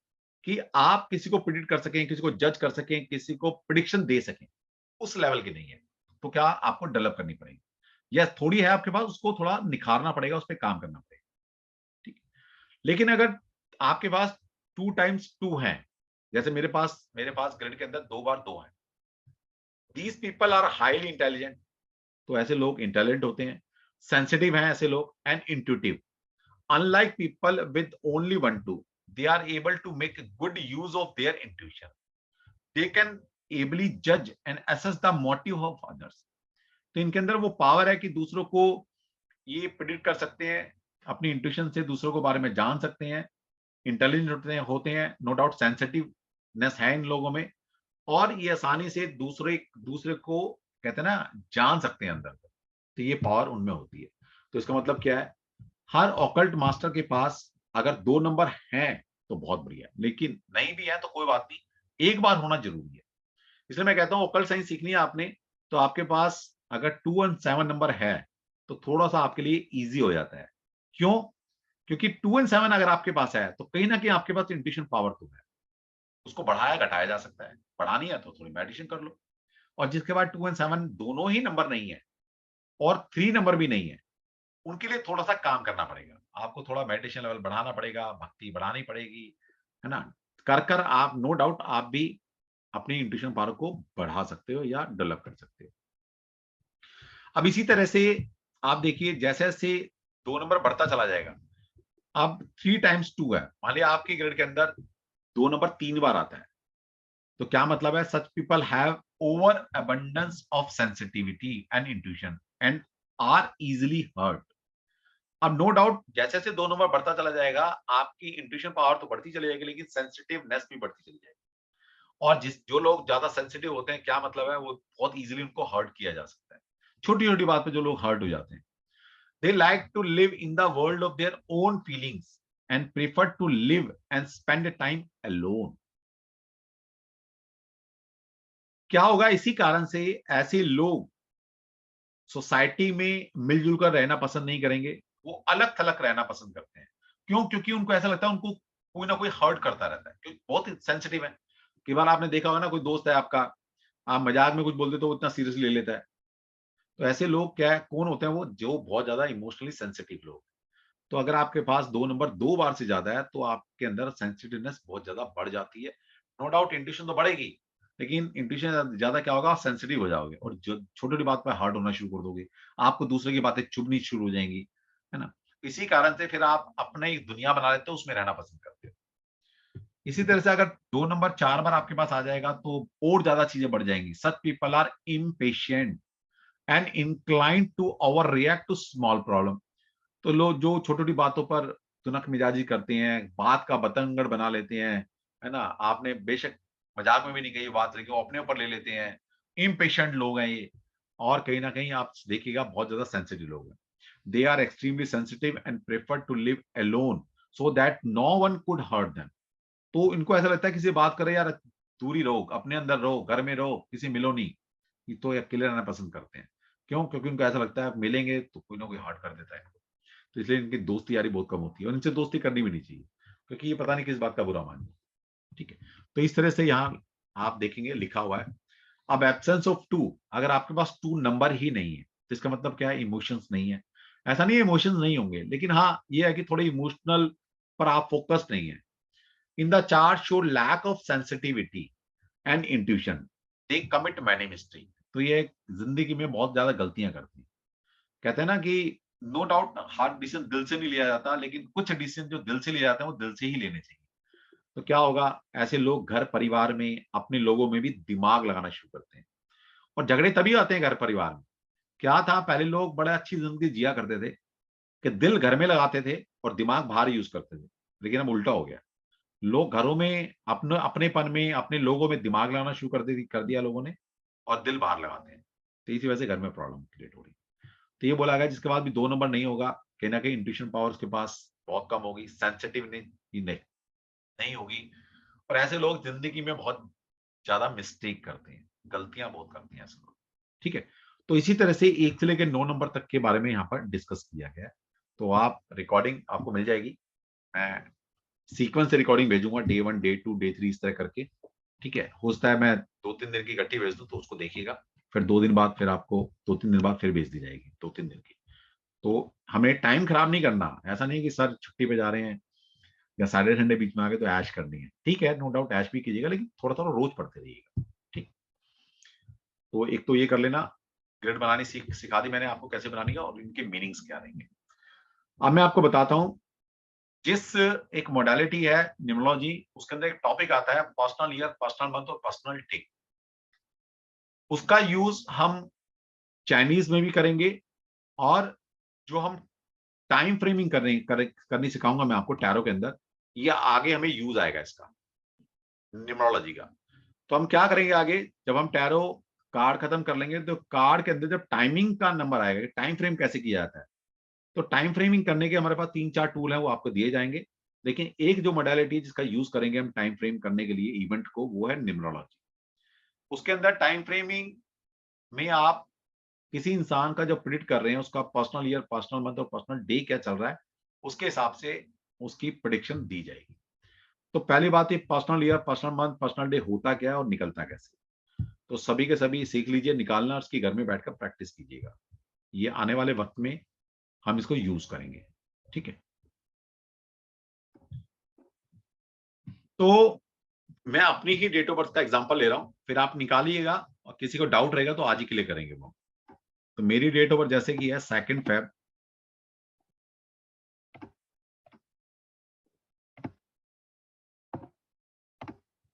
Speaker 1: कि आप किसी को प्रिडिक्ट कर सकें, किसी को जज कर सकें, किसी को प्रिडिक्शन दे सकें, उस लेवल की नहीं है। तो क्या आपको डेवलप करनी पड़ेगी, यस थोड़ी है आपके पास, उसको थोड़ा निखारना पड़ेगा, उस पर काम करना पड़ेगा। ठीक। लेकिन अगर आपके पास 2 टाइम्स 2 है, जैसे मेरे पास ग्रिड के अंदर 2 बार 2 है, these people are highly intelligent, तो ऐसे लोग इंटेलिजेंट होते हैं, सेंसिटिव हैं ऐसे लोग, and intuitive. Unlike people with only 1 2, they are able to make good use of their intuition. They can ably judge and assess the motive of others. तो इनके अंदर वो पावर है कि दूसरों को ये प्रिडिक्ट कर सकते हैं, अपनी इंट्यूशन से दूसरों के बारे में जान सकते हैं, इंटेलिजेंट होते हैं, नो डाउट सेंसिटिवनेस है इन लोगों में, और ये आसानी से दूसरे दूसरे को कहते हैं ना जान सकते हैं अंदर, तो ये पावर उनमें होती है। तो इसका मतलब क्या है, हर ऑकल्ट मास्टर के पास अगर 2 नंबर हैं तो बहुत बढ़िया है, लेकिन नहीं भी है तो कोई बात नहीं, एक बार होना जरूरी है। इसलिए मैं कहता हूं ऑकल्ट साइंस सीखनी है आपने, तो आपके पास अगर 2 और 7 नंबर है तो थोड़ा सा आपके लिए इजी हो जाता है। क्यों? क्योंकि 2 एंड 7 अगर आपके पास है तो कहीं ना कहीं आपके पास इंट्यूशन पावर तो है, उसको बढ़ाया घटाया जा सकता है, बढ़ानी है तो थोड़ी मेडिटेशन कर लो। और जिसके बाद 2 एंड 7 दोनों ही नंबर नहीं है और 3 नंबर भी नहीं है, उनके लिए थोड़ा सा काम करना पड़ेगा। आपको थोड़ा मेडिटेशन लेवल बढ़ाना पड़ेगा, भक्ति बढ़ानी पड़ेगी, है ना? कर आप नो डाउट आप भी अपनी इंट्यूशन पावर को बढ़ा सकते हो या डेवलप कर सकते हो। अब इसी तरह से आप देखिए जैसे-जैसे 2 नंबर बढ़ता चला जाएगा, अब 3 टाइम्स 2 है। मान लिया आपके ग्रेड के अंदर 2 नंबर 3 बार आता है, तो क्या मतलब है? Such people have over abundance of sensitivity and intuition and are easily hurt. अब नो डाउट जैसे-जैसे 2 नंबर बढ़ता चला जाएगा, आपकी इंट्यूशन पावर तो बढ़ती चली जाएगी, लेकिन सेंसिटिवनेस भी बढ़ती चली जाएगी। और जो लोग ज्यादा सेंसिटिव होते हैं, क्या मतलब है, वो बहुत इजीली उनको हर्ट किया जा सकता है। छोटी-छोटी बात पे जो लोग हर्ट हो जाते हैं। They like to live in the world of their own feelings and prefer to live and spend time alone. क्या होगा इसी कारण से ऐसे लोग सोसाइटी में मिलजुल कर रहना पसंद नहीं करेंगे, वो अलग-थलग रहना पसंद करते हैं। क्यों? क्योंकि उनको ऐसा लगता है उनको कोई ना कोई हर्ट करता रहता है, क्योंकि बहुत सेंसिटिव है। कई बार आपने देखा होगा ना, कोई दोस्त है आपका, आप मजाक में कुछ बोल देते हो, वो इतना सीरियसली ले लेता है। तो ऐसे लोग क्या है, कौन होते हैं वो? जो बहुत ज्यादा इमोशनली सेंसिटिव लोग। तो अगर आपके पास 2 नंबर 2 बार से ज्यादा है, तो आपके अंदर सेंसिटिवनेस बहुत ज्यादा बढ़ जाती है। नो डाउट इंट्यूशन तो बढ़ेगी, लेकिन इंट्यूशन ज्यादा क्या होगा, सेंसिटिव हो जाओगे और जो छोटी-छोटी बात पे हर्ट होना शुरू कर दोगे। आपको दूसरे की बातें चुभनी शुरू हो जाएँगी, है ना? इसी कारण से फिर आप अपना एक दुनिया बना लेते हो, उसमें रहना पसंद करते हो। इसी तरह से अगर 2 नंबर 4 बार आपके पास आ जाएगा, तो और ज्यादा चीजें बढ़ जाएँगी। Such people are impatient and inclined to over react to small problem. तो लोग जो छोटी-छोटी बातों पर तुनक मिजाजी करते हैं, बात का बतंगड़ बना लेते हैं, है ना? आपने बेशक मजाक में भी नहीं कही बात, लेकिन वो अपने ऊपर ले लेते हैं। इम्पेशेंट लोग हैं ये, और कहीं न कहीं आप देखिएगा बहुत ज़्यादा सेंसिटिव लोग हैं। They are extremely sensitive and prefer to live alone so that no one could hurt them. तो इनको ऐसा लगता है किसी से बात करे यार, दूर ही रहो, अपने अंदर रहो, घर में रहो, किसी मिलो नहीं। ये तो अकेले रहना पसंद करते हैं। क्यों? क्योंकि उनको ऐसा लगता है मिलेंगे तो कोई ना कोई हर्ट कर देता है इनको। तो इसलिए इनकी दोस्ती यारी बहुत कम होती है और इनसे दोस्ती करनी भी नहीं चाहिए, क्योंकि ये पता नहीं किस बात का बुरा मान जाए। ठीक है? तो इस तरह से यहाँ आप देखेंगे लिखा हुआ है। अब एब्सेंस ऑफ 2, अगर आपके पास 2 नंबर ही नहीं है, तो इसका मतलब क्या है? इमोशंस नहीं है। ऐसा नहीं है इमोशंस नहीं होंगे, लेकिन हाँ, ये है कि थोड़े इमोशनल पर आप फोकस्ड नहीं है। In the chart show lack of sensitivity and intuition, they commit many mistake. तो ये जिंदगी में बहुत ज्यादा गलतियां करती हैं। कहते हैं ना कि नो डाउट हर डिसीजन दिल से नहीं लिया जाता, लेकिन कुछ डिसीजन जो दिल से लिए जाते हैं वो दिल से ही लेने चाहिए। तो क्या होगा, ऐसे लोग घर परिवार में अपने लोगों में भी दिमाग लगाना शुरू करते हैं, और झगड़े तभी आते हैं घर परिवार में। क्या था, पहले लोग बड़े अच्छी जिंदगी जिया करते थे कि दिल घर में लगाते थे और दिमाग बाहर यूज करते थे। लेकिन अब उल्टा हो गया, लोग घरों में अपने अपनेपन में अपने लोगों में दिमाग लगाना शुरू कर दिया लोगों ने, और दिल बाहर लगाते हैं। तो इसी वजह से घर में प्रॉब्लम क्रिएट हो रही है। तो ये बोला गया जिसके बाद भी 2 नंबर नहीं होगा, कहीं न कहीं इंट्यूशन पावर उसके पास बहुत कम होगी, सेंसिटिव नहीं होगी, और ऐसे लोग ज़िंदगी में बहुत ज़्यादा मिस्टेक करते हैं, गलतियाँ बहुत करते हैं ऐसे लोग। ठीक है? तो इसी तरह से 1 से लेके 9 नंबर तक के बारे में यहाँ पर डिस्कस किया गया है। तो आप रिकॉर्डिंग आपको मिल जाएगी। मैं सीक्वेंस से रिकॉर्डिंग भेजूँगा, डे 1, डे 2, डे 3 इस तरह करके। ठीक है? हो सकता है मैं 2-3 दिन की इकट्ठी भेज दूँ, तो उसको देखिएगा। फिर 2 दिन बाद फिर आपको 2-3 दिन बाद फिर भेज दी जाएगी, 2-3 दिन की। तो हमें टाइम खराब नहीं करना। ऐसा नहीं है कि सर छुट्टी पे जा रहे हैं या सैटरडे संडे बीच में आ गए तो ऐश करनी है। ठीक है, नो डाउट ऐश भी कीजिएगा, लेकिन थोड़ा-थोड़ा रोज पढ़ते रहिएगा। ठीक। तो एक तो ये कर लेना, ग्रिड बनानी सिखा दी मैंने आपको कैसे बनानी है और इनके मीनिंग्स क्या रहेंगे। अब मैं आपको बताता हूँ, जिस एक मॉडलिटी है न्यूमरोलॉजी, उसके अंदर एक टॉपिक आता है पर्सनल ईयर, पर्सनल मंथ और पर्सनल डे। उसका यूज़ हम चाइनीज़ में भी करेंगे, और जो हम टाइम फ्रेमिंग करनी सिखाऊँगा मैं आपको टैरो के अंदर, ये आगे हमें यूज़ आएगा इसका, न्यूमरोलॉजी का। तो हम क्या करेंगे आगे, जब हम टैरो कार्ड खत्म कर लेंगे, तो कार्ड के अंदर जब टाइमिंग का नंबर आएगा, टाइम फ्रेम कैसे किया जाता है, तो टाइम फ्रेमिंग करने के हमारे पास 3-4 टूल हैं, वो आपको दिए जाएँगे। लेकिन एक जो मॉडलिटी जिसका यूज़ करेंगे हम टाइम फ्रेम करने के लिए इवेंट को, वो है न्यूमरोलॉजी। उसके अंदर टाइम फ्रेमिंग में आप किसी इंसान का जो प्रेडिक्ट कर रहे हैं, उसका पर्सनल ईयर, पर्सनल मंथ और पर्सनल डे क्या चल रहा है, उसके हिसाब से उसकी प्रेडिक्शन दी जाएगी। तो पहली बात, ये personal year, personal month, personal day होता क्या है और निकलता कैसे? तो सभी के सभी सीख लीजिए निकालना, और उसकी घर में बैठकर प्रैक्टिस कीजिएगा। ये आने वाले वक़्त में हम इसको यूज़ करेंगे। ठीक है? तो मैं अपनी ही डेट ऑफ बर्थ का एग्जांपल ले रहा हूं, फिर आप निकालिएगा और किसी को डाउट रहेगा तो आज ही क्लियर करेंगे वो। तो मेरी डेट ऑफ बर्थ जैसे कि है 2 फेब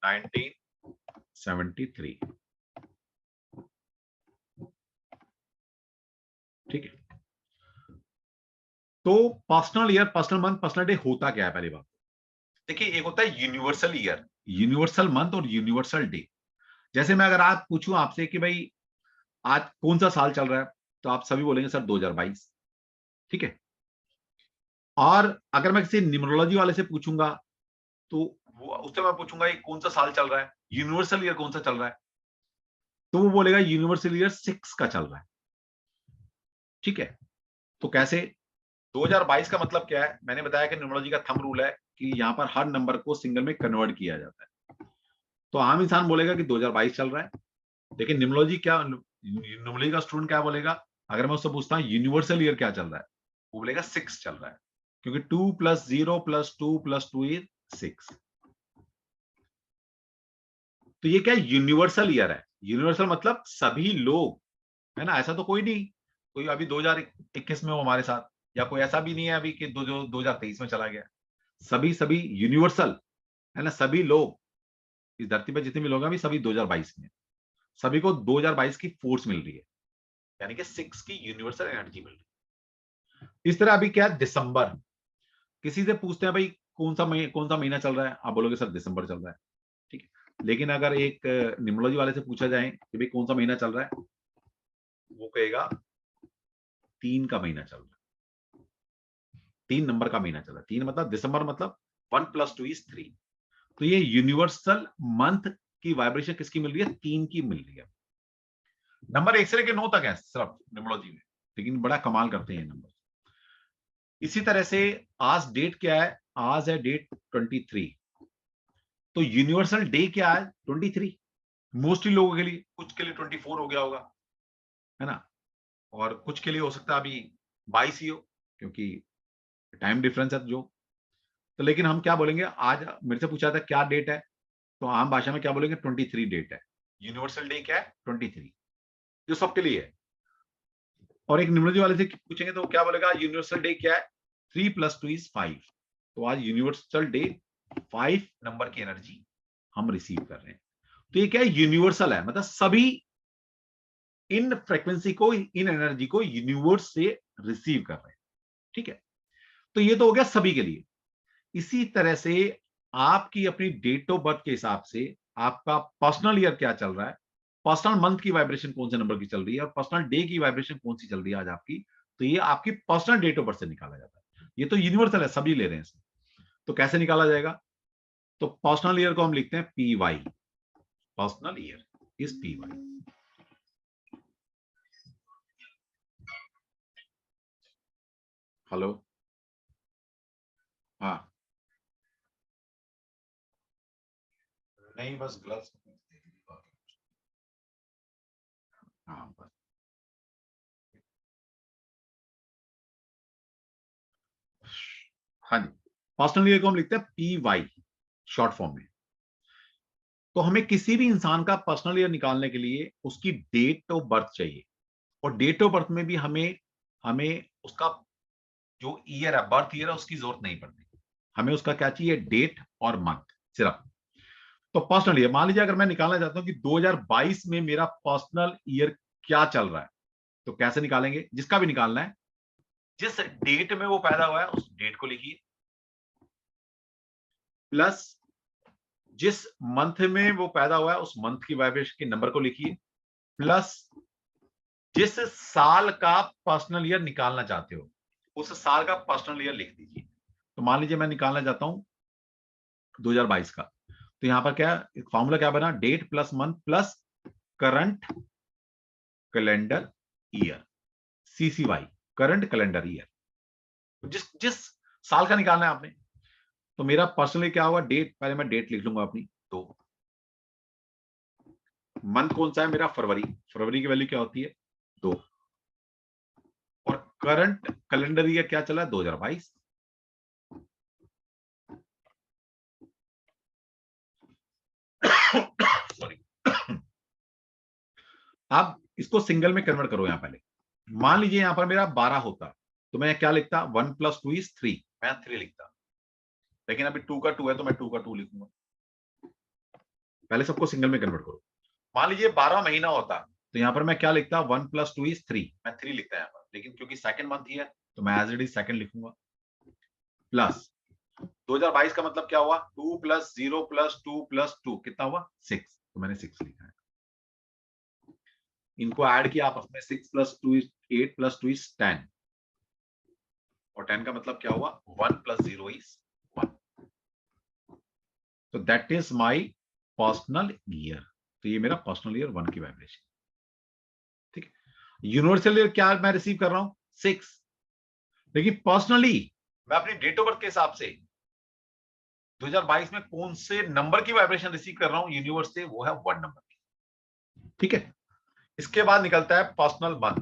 Speaker 1: 1973। ठीक है, तो personal year, personal month, personal day होता क्या है? पहली बात देखिए, एक होता है यूनिवर्सल ईयर, यूनिवर्सल मंथ और यूनिवर्सल डे। जैसे मैं अगर आप पूछूं आपसे कि भाई आज कौन सा साल चल रहा है, तो आप सभी बोलेंगे सर 2022। ठीक है, और अगर मैं किसी न्यूमरोलॉजी वाले से पूछूंगा तो वो उससे मैं पूछूंगा ये कौन सा साल चल रहा है, यूनिवर्सल ईयर कौन सा चल रहा है, तो वो बोलेगा यूनिवर्सल ईयर 6 का चल रहा है। ठीक है, तो कैसे? 2022 का मतलब क्या है? मैंने बताया कि न्यूमरोलॉजी का थंब रूल है कि यहां पर हर नंबर को सिंगल में कन्वर्ट किया जाता है। तो आम इंसान बोलेगा कि 2022 चल रहा है, लेकिन न्यूमरोलॉजी का स्टूडेंट क्या बोलेगा? अगर मैं उससे पूछता हूँ यूनिवर्सल ईयर क्या चल रहा है, वो बोलेगा 6 चल रहा है, क्योंकि 2 + 0 + 2 + 2 इज 6। तो ये क्या यूनिवर्सल ईयर है? यूनिवर्सल मतलब सभी लोग, है ना? ऐसा तो कोई नहीं, कोई अभी 2021 में हो हमारे साथ, या कोई ऐसा भी नहीं है अभी कि जो 2023 में चला गया। सभी सभी यूनिवर्सल, है ना? सभी लोग इस धरती पर जितने भी लोग हैं अभी सभी 2022 में, सभी को 2022 की फोर्स मिल रही है, यानी कि 6 की यूनिवर्सल एनर्जी मिल रही है। इस तरह अभी क्या है, दिसंबर, किसी से पूछते हैं भाई कौन सा महीना चल रहा है, आप बोलोगे सर दिसंबर चल रहा है। ठीक है, लेकिन अगर एक न्यूमरोलॉजी वाले से पूछा जाए कि भाई कौन सा महीना चल रहा है, वो कहेगा 3 का महीना चल रहा है, 3 नंबर का महीना चल रहा है। 3 मतलब दिसंबर, मतलब 1 + 2 = 3। तो ये यूनिवर्सल मंथ की वाइब्रेशन किसकी मिल रही है? 3 की मिल रही है। नंबर 1 से लेकर 9 तक है सिर्फ न्यूमरोलॉजी में, लेकिन बड़ा कमाल करते हैं ये नंबर। इसी तरह से आज डेट क्या है? आज है डेट 23। तो यूनिवर्सल डे क्या है? 23। मोस्टली लोगों के लिए, कुछ के लिए 24 हो गया होगा, है ना? और कुछ के लिए हो सकता है अभी 22 ही हो, क्योंकि टाइम डिफरेंस है जो। तो लेकिन हम क्या बोलेंगे, आज मेरे से पूछा था क्या डेट है, तो आम भाषा में क्या बोलेंगे? 23 डेट है। यूनिवर्सल डे क्या है? 23, जो सबके लिए है। और एक न्यूमरोलॉजी वाले से पूछेंगे तो क्या बोलेगा? यूनिवर्सल डे क्या है? 3 + 2 = 5। तो आज यूनिवर्सल डे 5 नंबर की एनर्जी हम रिसीव कर रहे हैं। तो ये क्या है? यूनिवर्सल है, मतलब सभी इन फ्रीक्वेंसी को, इन एनर्जी को यूनिवर्स से रिसीव कर रहे हैं। ठीक है, तो ये तो हो गया सभी के लिए। इसी तरह से आपकी अपनी डेट ऑफ बर्थ के हिसाब से आपका पर्सनल ईयर क्या चल रहा है, पर्सनल मंथ की वाइब्रेशन कौन से नंबर की चल रही है, और पर्सनल डे की वाइब्रेशन कौन सी चल रही है आज आपकी, तो ये आपकी पर्सनल डेट ऑफ बर्थ से निकाला जाता है। ये तो यूनिवर्सल है, सभी ले रहे हैं इसमें। तो कैसे निकाला जाएगा? तो पर्सनल ईयर को हम लिखते हैं PY, personal year is PY। Hello, हाँ, नहीं बस ग्लव्स, हाँ बस, हाँ जी, पर्सनल ईयर को हम लिखते हैं PY शॉर्ट फॉर्म में। तो हमें किसी भी इंसान का पर्सनल ईयर निकालने के लिए उसकी डेट ऑफ बर्थ चाहिए, और डेट ऑफ बर्थ में भी हमें हमें उसका जो ईयर है, बर्थ ईयर है, उसकी जरूरत नहीं पड़ती। हमें उसका क्या चाहिए? डेट और मंथ सिर्फ। तो पर्सनल ईयर, मान लीजिए अगर मैं निकालना चाहता हूं कि 2022 में मेरा पर्सनल ईयर क्या चल रहा है, तो कैसे निकालेंगे? जिसका भी निकालना है, जिस डेट में वो पैदा हुआ है उस डेट को लिखिए, प्लस जिस मंथ में वो पैदा हुआ है उस मंथ की वाइब्रेशन के नंबर को लिखिए, प्लस जिस साल का पर्सनल ईयर निकालना चाहते हो उस साल का पर्सनल ईयर लिख दीजिए। तो मान लीजिए मैं निकालना चाहता हूं 2022 का, तो यहां पर क्या फॉर्मूला क्या बना? Date plus month plus current calendar year, CCY, current calendar year. जिस जिस साल का निकालना है आपने, तो मेरा पर्सनली क्या होगा? डेट, पहले मैं डेट लिख लूंगा अपनी, तो मंथ कौन सा है मेरा? फरवरी, फरवरी की वैल्यू क्या होती है? 2। और करंट कैलेंडर ईयर क्या चला है? 2022। आप इसको सिंगल में कन्वर्ट करो। यहाँ पहले मान लीजिए यहाँ पर मेरा 12 होता तो मैं क्या लिखता, 1 + 2 = 3, मैं 3 लिखता। लेकिन अभी 2 का 2 है तो मैं 2 का 2 लिखूंगा। पहले सबको सिंगल में कन्वर्ट करो। मान लीजिए 12 महीना होता तो यहाँ पर मैं क्या लिखता, 1 + 2 = 3, मैं 3 लिखता है यहाँ पर। लेकिन क्योंकि सेकंड मंथ ही है तो मैं एज इट इज सेकंड लिखूंगा। प्लस 2022 का मतलब क्या हुआ, 2 + 0 + 2 + 2 कितना हुआ, 6, तो मैंने 6 लिखा है। इनको ऐड किया आपस में, 6 + 2 = 8 + 2 = 10, और 10 का मतलब क्या हुआ, 1 + 0 = 1। तो that is my personal year. तो ये मेरा पर्सनल ईयर 1 की वाइब्रेशन। ठीक है, यूनिवर्सल ईयर क्या मैं रिसीव कर रहा हूं, 6। लेकिन पर्सनली मैं अपनी डेट ऑफ बर्थ के हिसाब से 2022 में कौन से नंबर की वाइब्रेशन रिसीव कर रहा हूं यूनिवर्स से, वो है 1 नंबर की। ठीक है, इसके बाद निकलता है पर्सनल मंथ,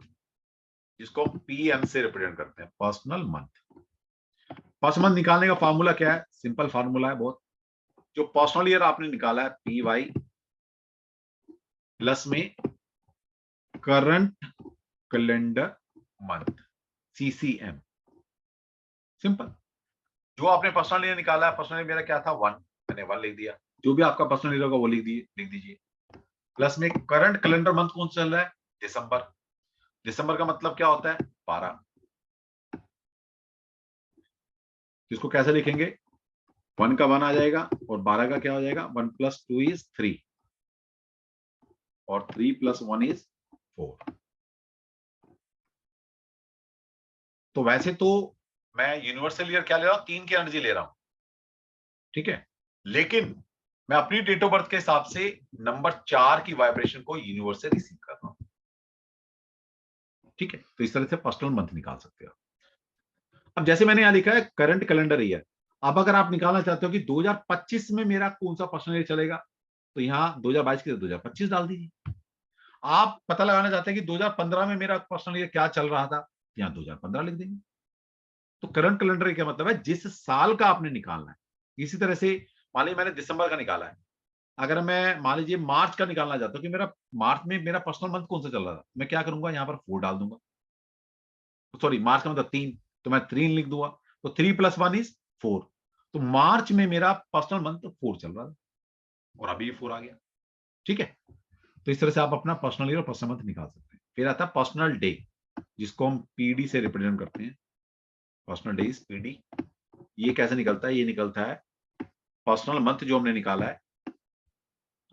Speaker 1: जिसको पीएम से रिप्रेजेंट करते हैं, पर्सनल मंथ। पर्सनल मंथ निकालने का फॉर्मूला क्या है, सिंपल फॉर्मूला है बहुत। जो पर्सनल ईयर आपने निकाला है, PY प्लस में current calendar month, CCM। Simple. जो आपने पर्सनल ईयर निकाला है, पर्सनल ईयर मेरा क्या था, 1, मैंने 1 लिख दिया। जो भी आपका पर्सनल ईयर होगा वो लिख दीजिए। प्लस में करंट कैलेंडर मंथ कौन सा चल रहा है, दिसंबर। दिसंबर का मतलब क्या होता है, 12। इसको कैसे लिखेंगे, 1 का 1 आ जाएगा और 12 का क्या हो जाएगा, 1 + 2 = 3 और 3 + 1 = 4। तो वैसे तो मैं यूनिवर्सल ईयर क्या ले रहा हूं, 3 की एनर्जी ले रहा हूं। ठीक है, लेकिन मैं अपनी डेट ऑफ बर्थ के हिसाब से नंबर 4 की वाइब्रेशन को यूनिवर्स से रिसीव कर रहा हूं। ठीक है, तो इस तरह से पर्सनल मंथ निकाल सकते हो। अब जैसे मैंने यहां लिखा है करंट कैलेंडर ईयर, अब अगर आप निकालना चाहते हो कि 2025 में मेरा कौन सा पर्सनल ईयर चलेगा, तो यहां 2022 की 2025 डाल दीजिए। आप पता लगाना चाहते हैं कि 2015 में मेरा पर्सनल ईयर क्या चल रहा था, यहां 2015 लिख देंगे। तो करंट कैलेंडर क्या मतलब है, जिस साल का आपने निकालना है। इसी तरह से मान लीजिए मैंने दिसंबर का निकाला है, अगर मैं मान लीजिए मार्च का निकालना चाहता हूं कि मेरा मार्च में मेरा पर्सनल मंथ कौन सा चल रहा था, मैं क्या करूंगा, यहां पर 4 डाल दूंगा। सॉरी, मार्च का मतलब 3, तो मैं 3 लिख दूंगा। तो 3 + 1 = 4। तो मार्च में मेरा पर्सनल मंथ 4 चल रहा था और अभी 4 आ गया। ठीक है, तो इस तरह से आप अपना पर्सनल ईयर और पर्सनल मंथ निकाल सकते हैं। फिर आता है पर्सनल डे, जिसको हम PD से रिप्रेजेंट करते हैं। Personal day is PD। ये कैसे निकलता है, ये निकलता है पर्सनल मंथ जो हमने निकाला है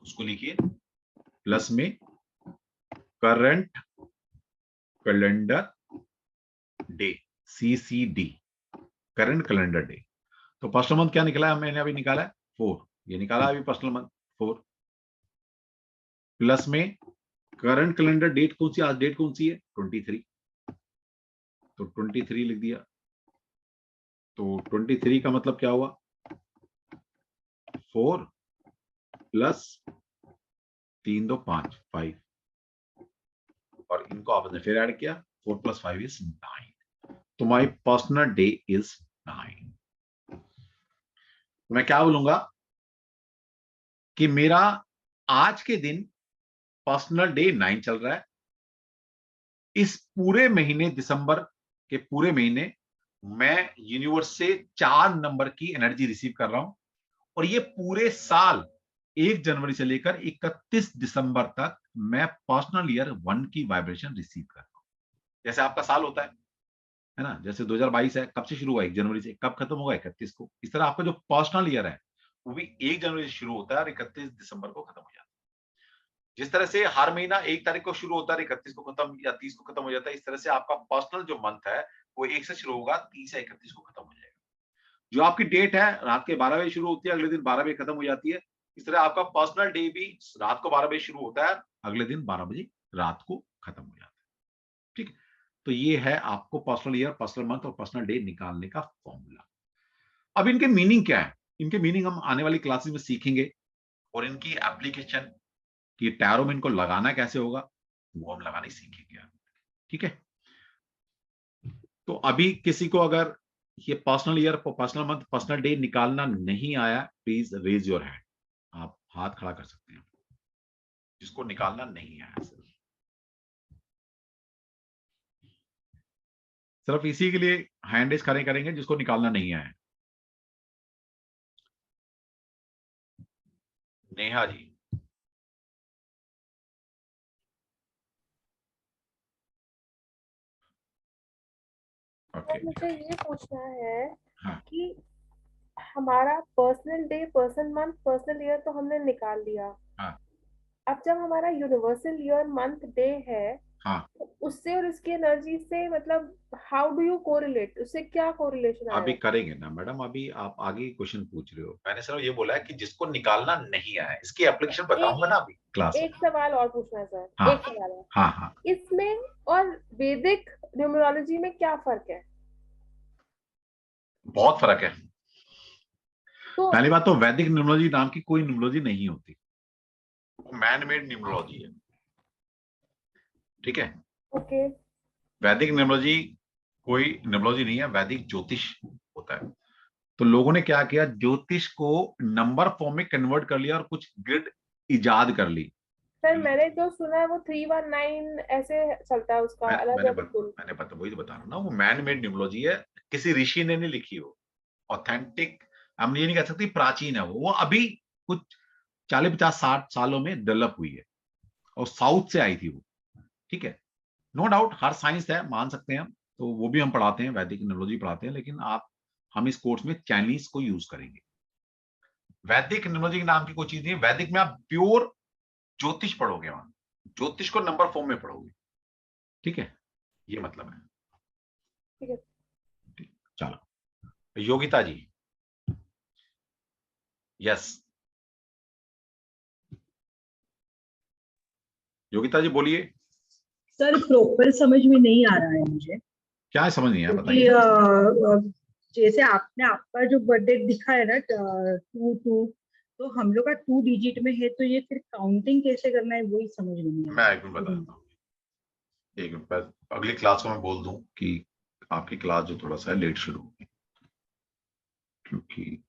Speaker 1: उसको लिखिए प्लस में current calendar day, CCD, current calendar day. तो पर्सनल मंथ क्या निकला है, मैंने अभी निकाला है 4, ये निकाला अभी पर्सनल मंथ 4, प्लस में करंट कैलेंडर डेट कौन सी, आज डेट कौन सी है, 23, तो 23 लिख दिया। तो 23 का मतलब क्या हुआ, 4 + 3 2 5 5, और इनको आपस में फिर ऐड किया, 4 + 5 = 9। तो माई पर्सनल डे इज 9। मैं क्या बोलूंगा कि मेरा आज के दिन पर्सनल डे 9 चल रहा है। इस पूरे महीने, दिसंबर के पूरे महीने, मैं यूनिवर्स से 4 नंबर की एनर्जी रिसीव कर रहा हूं, और ये पूरे साल 1 जनवरी से लेकर 31 दिसंबर तक मैं पर्सनल ईयर 1 की वाइब्रेशन रिसीव कर रहा हूं। जैसे आपका साल होता है ना, जैसे 2022 है, कब से शुरू हुआ, 1 जनवरी से, कब खत्म होगा, 31 को। इस तरह आपका जो पर्सनल ईयर है वो भी 1 जनवरी से शुरू होता है और 31 दिसंबर को खत्म हो जाता है। जिस तरह से हर महीना 1 तारीख को शुरू होता है, 31 को खत्म या 30 को खत्म हो जाता है, इस तरह से आपका पर्सनल जो मंथ है वो 1 से शुरू होगा, 30 या 31 को खत्म हो जाएगा। जो आपकी डेट है रात के 12 बजे शुरू होती है, अगले दिन 12 बजे खत्म हो जाती है। इस तरह आपका पर्सनल डे भी रात को 12 बजे शुरू होता है, अगले दिन 12 बजे रात को खत्म हो जाता है। ठीक है, तो ये है आपको पर्सनल ईयर, पर्सनल मंथ और पर्सनल डे निकालने का फॉर्मूला। अब इनके मीनिंग क्या है, इनके मीनिंग हम आने वाली क्लासेस में सीखेंगे, और इनकी एप्लीकेशन कि टैरो में इनको लगाना कैसे होगा वो हम लगाने सीखेंगे। ठीक है, तो अभी किसी को अगर ये personal year, personal month, personal day निकालना नहीं आया, प्लीज रेज योर हैंड, आप हाथ खड़ा कर सकते हैं जिसको निकालना नहीं आया। सिर्फ इसी के लिए हैंड रेज खड़े करेंगे जिसको निकालना नहीं आया। नेहा जी। ओके।
Speaker 3: मुझे ये पूछना है
Speaker 1: हाँ
Speaker 3: कि हमारा personal day, personal month, personal year तो हमने निकाल लिया।
Speaker 1: हाँ
Speaker 3: अब जब हमारा यूनिवर्सल ईयर मंथ डे है,
Speaker 1: हाँ।
Speaker 3: तो उससे और उसकी एनर्जी से मतलब हाउ डू यू कोरिलेट, उससे क्या कोरिलेशन
Speaker 1: अभी
Speaker 3: आएगा?
Speaker 1: करेंगे ना मैडम, अभी आप आगे क्वेश्चन पूछ रहे हो। मैंने सिर्फ ये बोला है कि जिसको निकालना नहीं आया, इसकी एप्लीकेशन
Speaker 3: एक
Speaker 1: बताऊंगा ना अभी क्लास में।
Speaker 3: एक सवाल और पूछना है सर,
Speaker 1: हाँ
Speaker 3: एक सवाल है
Speaker 1: हाँ हाँ।
Speaker 3: इसमें और वैदिक न्यूमरोलॉजी में क्या फर्क है?
Speaker 1: बहुत फर्क है।
Speaker 3: तो
Speaker 1: पहली बात तो वैदिक न्यूमरोलॉजी नाम की कोई न्यूमरोलॉजी नहीं होती, वो मैन मेड न्यूमरोलॉजी है। ठीक है।
Speaker 3: ओके,
Speaker 1: वैदिक न्यूमरोलॉजी कोई न्यूमरोलॉजी नहीं है, वैदिक ज्योतिष होता है। तो लोगों ने क्या किया, ज्योतिष को नंबर फॉर्म में कन्वर्ट कर लिया और कुछ ग्रिड इजाद कर ली।
Speaker 3: सर मैंने जो सुना है वो 319 ऐसे चलता है, उसका अलग है बिल्कुल।
Speaker 1: मैंने बता वही तो बता रहा हूं ना, वो मैन मेड न्यूमरोलॉजी है, किसी ऋषि ने नहीं लिखी हो। ऑथेंटिक हम ये नहीं कह सकते प्राचीन है वो अभी कुछ 40 50 60 सालों में डेवलप हुई है और साउथ से आई थी वो। ठीक है। नो डाउट हर साइंस है, मान सकते हैं हम, तो वो भी हम पढ़ाते हैं, वैदिक न्यूमरोलॉजी पढ़ाते हैं, लेकिन आप हम इस कोर्स में चाइनीज को यूज करेंगे। वैदिक न्यूमरोलॉजी के नाम की कोई चीज नहीं। वैदिक में आप प्योर ज्योतिष पढ़ोगे, वहां ज्योतिष को नंबर फॉर्म में पढ़ोगे। ठीक है, ये मतलब है।
Speaker 3: ठीक है।
Speaker 1: चलो योगिता जी। यस योगिता जी बोलिए।
Speaker 4: सर प्रॉपर समझ में नहीं आ रहा है मुझे,
Speaker 1: क्या समझ नहीं आया
Speaker 4: क्योंकि
Speaker 1: बताइए ना।
Speaker 4: जैसे आपने आपका जो बर्थडे दिखा है ना 2 2, तो हम लोग का 2 डिजिट में है, तो ये फिर काउंटिंग कैसे करना है वही समझ में नहीं आ
Speaker 1: मैं
Speaker 4: रहा
Speaker 1: एक मिनट बता देता हूँ, एक मिनट अगली क्लास को मैं बोल दूं कि आपकी क्लास जो थोड़ा सा लेट शुरू होगी, क्योंकि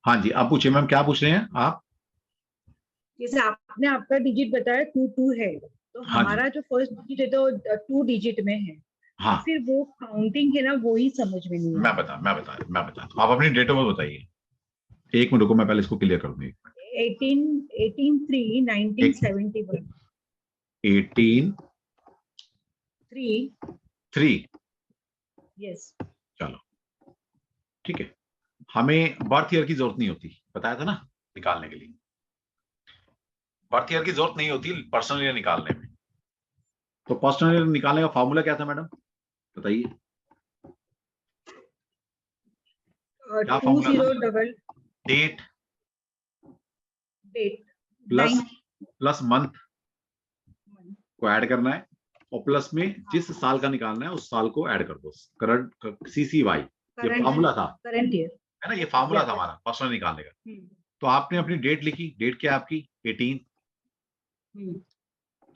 Speaker 1: हाँ जी आप पूछिए मैम, क्या पूछ रहे हैं आप।
Speaker 4: जैसे आपने आपका डिजिट बताया 2 2 है, तो
Speaker 1: हाँ जी।
Speaker 4: हमारा जो फर्स्ट डिजिट है तो 2 डिजिट में है,
Speaker 1: हाँ
Speaker 4: तो फिर वो काउंटिंग है ना, वही समझ में नहीं आ रहा।
Speaker 1: मैं बता दूं, आप अपनी डेट ऑफ बर्थ बताइए। एक मिनट रुको, मैं पहले इसको क्लियर कर दूंगी।
Speaker 4: 18 3 1971
Speaker 1: 18
Speaker 4: 3।
Speaker 1: 3।
Speaker 4: यस।
Speaker 1: चलो ठीक है, हमें बर्थ ईयर की जरूरत नहीं होती, बताया था ना निकालने के लिए। बर्थ ईयर की जरूरत नहीं होती पर्सनल ईयर निकालने में। तो पर्सनल ईयर निकालने का फॉर्मूला क्या था मैडम, बताइए क्या फॉर्मूला था।
Speaker 4: 20
Speaker 1: डेट
Speaker 4: डेट
Speaker 1: प्लस मंथ को ऐड करना है, और प्लस में जिस साल का निकालना है उस साल को ऐड कर दो, करंट CCY। ये फॉर्मूला था,
Speaker 4: करंट ईयर
Speaker 1: है ना, ये फॉर्मूला था हमारा पर्सनल निकालने का। तो आपने अपनी डेट लिखी, डेट क्या है आपकी 18।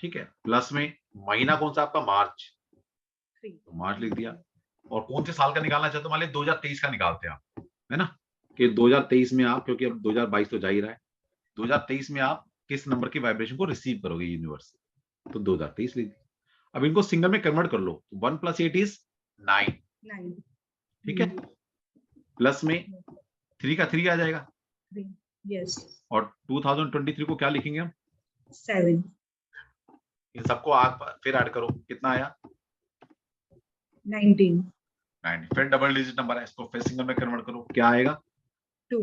Speaker 1: ठीक है, प्लस में महीना कौन सा आपका मार्च, तो मार्च लिख दिया। और कौन से साल का निकालना चाहते हो, मान लीजिए 2023 का निकालते हैं आप, है ना, कि 2023 में आप, क्योंकि अब 2022 तो जा ही रहा है, 2023 में आप किस नंबर की वाइब्रेशन को रिसीव करोगे यूनिवर्स से, तो 2023 लिख दिया। अब इनको सिंगल में कन्वर्ट कर लो, 1 + 8 = 9। ठीक है, प्लस में 3 का 3 आ जाएगा।
Speaker 4: यस।
Speaker 1: और 2023 को क्या लिखेंगे हम,
Speaker 4: 7।
Speaker 1: इन सबको आप फिर ऐड करो, कितना आया
Speaker 4: 19।
Speaker 1: 9। फिर डबल डिजिट नंबर है, इसको फिर सिंगल में कन्वर्ट करो, क्या आएगा
Speaker 4: 2।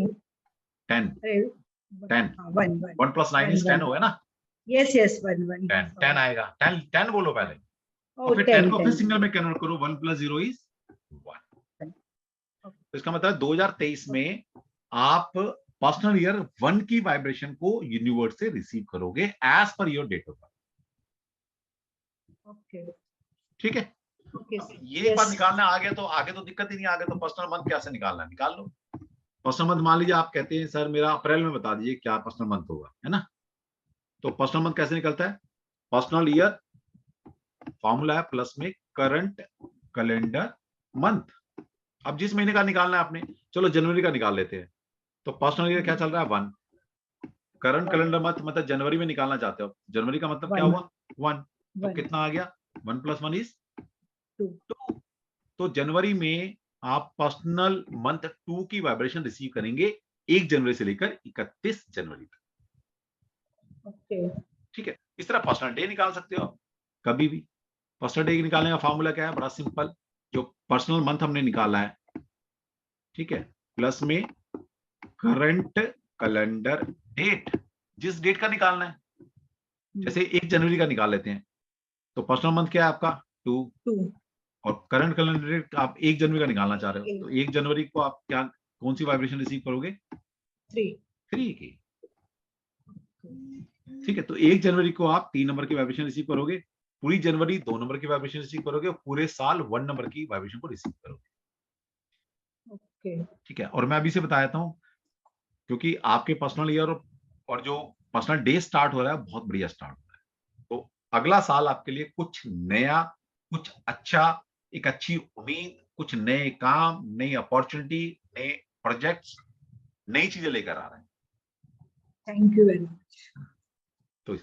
Speaker 1: 10। 10
Speaker 4: 1
Speaker 1: 1 + 9 = 10 होगा ना।
Speaker 4: यस यस 1 1
Speaker 1: 10 आएगा, 10 बोलो पहले, और फिर 10
Speaker 4: 10
Speaker 1: को फिर सिंगल में कन्वर्ट करो, 1 + 0 = 1। तो इसका मतलब 2023 में आप पर्सनल ईयर 1 की वाइब्रेशन को यूनिवर्स से रिसीव करोगे as per your date of birth.
Speaker 4: Okay.
Speaker 1: ठीक है, ये एक बार निकालना आ गया तो आगे तो दिक्कत ही नहीं, आगे तो पर्सनल मंथ कैसे निकालना है निकाल लो। पर्सनल मंथ मान लीजिए आप कहते हैं सर मेरा अप्रैल में बता दीजिए क्या पर्सनल मंथ होगा, है ना। तो पर्सनल मंथ कैसे निकलता है, पर्सनल ईयर फॉर्मूला है प्लस में करंट कैलेंडर मंथ। अब जिस महीने का निकालना है आपने, चलो जनवरी का निकाल लेते हैं, तो पर्सनल ईयर क्या चल रहा है 1। करंट कैलेंडर मंथ मतलब जनवरी में निकालना चाहते हो, जनवरी का मतलब क्या हुआ 1, तो कितना आ गया 1 + 1 = 2। तो जनवरी में आप पर्सनल मंथ 2 की वाइब्रेशन रिसीव करेंगे 1 जनवरी से लेकर 31 जनवरी तक।
Speaker 4: ओके,
Speaker 1: ठीक है, इस तरह पर्सनल डे निकाल सकते हो आप कभी भी। पर्सनल डे निकालने का फॉर्मूला क्या है? बड़ा सिंपल, जो पर्सनल मंथ हमने निकाला है, ठीक है, प्लस में करंट कैलेंडर डेट, जिस डेट का निकालना है, जैसे 1 जनवरी का निकाल लेते हैं, तो पर्सनल मंथ क्या है आपका? 2, और करंट कैलेंडर डेट आप 1 जनवरी का निकालना चाह रहे हो, तो 1 जनवरी को आप क्या, कौन सी वाइब्रेशन रिसीव करोगे? 3 की। ठीक है, तो 1 जनवरी को आप 3 नंबर की वाइब्रेशन रिसीव करोगे, पूरी जनवरी 2 नंबर की वाइब्रेशन रिसीव करोगे, और पूरे साल 1 नंबर की वाइब्रेशन को रिसीव करोगे।
Speaker 4: ओके,
Speaker 1: ठीक है, और मैं अभी से बता देता हूं, क्योंकि आपके पर्सनल ईयर और जो पर्सनल डे स्टार्ट हो रहा है बहुत बढ़िया स्टार्ट हो रहा है, तो अगला साल आपके लिए कुछ नया, कुछ अच्छा, एक अच्छी उम्मीद, कुछ नए काम, नई अपॉर्चुनिटी, नए प्रोजेक्ट्स, नई चीजें लेकर आ रहे हैं।
Speaker 4: Thank you very much.
Speaker 1: तो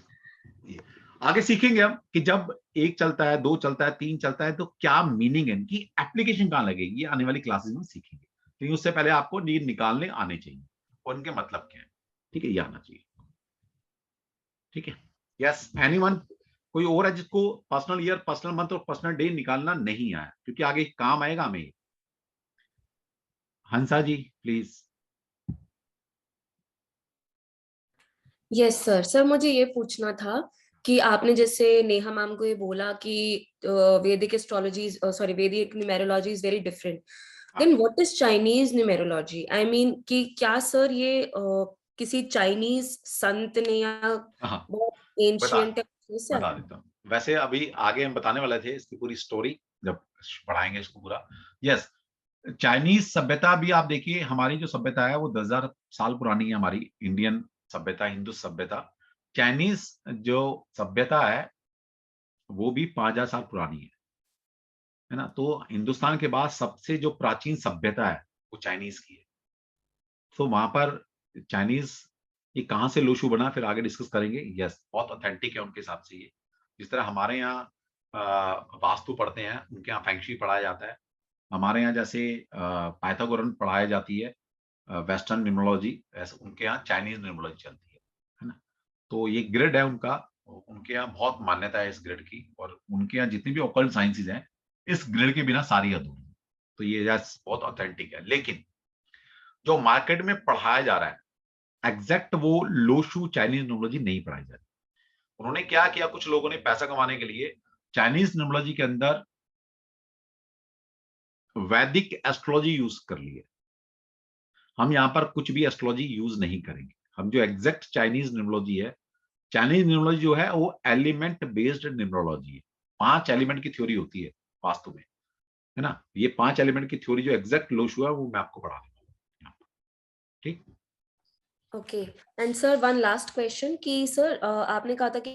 Speaker 1: ये आगे सीखेंगे हम कि जब 1 चलता है, 2 चलता है, 3 चलता है, तो क्या मीनिंग है, इनकी एप्लीकेशन कहां लगेगी, आने वाली क्लासेस में सीखेंगे। लेकिन उससे पहले आपको नींद निकालने आने चाहिए और उनके मतलब क्या है। ठीक है, ये आना चाहिए। ठीक है, यस, एनीवन, कोई और है जिसको पर्सनल ईयर, पर्सनल मंथ और पर्सनल डे निकालना नहीं आया, क्योंकि आगे काम आएगा हमें। हंसा जी प्लीज।
Speaker 5: Yes sir. सर मुझे ये पूछना था कि आपने जैसे नेहा मैम को ये बोला कि Vedic astrology, sorry, Vedic numerology is very different, then what is Chinese numerology? I mean कि क्या सर ये किसी चाइनीज संत ने या बहुत
Speaker 1: बता
Speaker 5: एंशिएंट
Speaker 1: बता देता हूँ, वैसे अभी आगे हम बताने वाले थे इसकी पूरी स्टोरी जब पढ़ाएंगे इसको पूरा। यस, चाइनीज सभ्यता भी आप देखिए, हमारी जो सभ्यता है वो 10,000 साल पुरानी है, हमारी इंडियन सभ्यता, हिंदू सभ्यता। चाइनीज जो सभ्यता है वो भी 5,000 साल पुरानी है ना। तो हिंदुस्तान के बाद सबसे जो प्राचीन सभ्यता है वो चाइनीज की है। तो वहां पर चाइनीज ये कहाँ से लोशु बना, फिर आगे डिस्कस करेंगे। यस, बहुत ऑथेंटिक है उनके हिसाब से ये। जिस तरह हमारे यहाँ वास्तु पढ़ते हैं, उनके यहाँ फेंगशी पढ़ाया जाता है। हमारे यहाँ जैसे पाइथागोरन पढ़ाई जाती है, वेस्टर्न न्यूमरोलॉजी, ऐसे उनके यहाँ चाइनीज न्यूमरोलॉजी चलती है ना। तो ये ग्रिड है उनका, उनके यहाँ बहुत मान्यता है इस ग्रिड की, और उनके यहाँ जितनी भी ऑकल्ट साइंसेज हैं इस ग्रिड के बिना सारी अधूरी है। तो ये बहुत ऑथेंटिक है। लेकिन जो मार्केट में पढ़ाया जा रहा है एग्जैक्ट वो लोशु चाइनीज न्यूमरोलॉजी नहीं पढ़ाई जा रही। उन्होंने क्या किया, कुछ लोगों ने पैसा कमाने के लिए चाइनीज न्यूमरोलॉजी के अंदर वैदिक एस्ट्रोलॉजी यूज कर ली है। हम यहाँ पर कुछ भी एस्ट्रोलॉजी यूज नहीं करेंगे। हम जो एग्जैक्ट चाइनीज न्यूमरोलॉजी है, चाइनीज न्यूमरोलॉजी जो है वो एलिमेंट बेस्ड न्यूमरोलॉजी है। 5 एलिमेंट की थ्योरी होती है वास्तु में, है ना। ये 5 एलिमेंट की थ्योरी जो एग्जैक्ट लोशु है वो मैं आपको पढ़ा दूंगा। ठीक,
Speaker 5: okay. And sir one last question कि सर आपने कहा था कि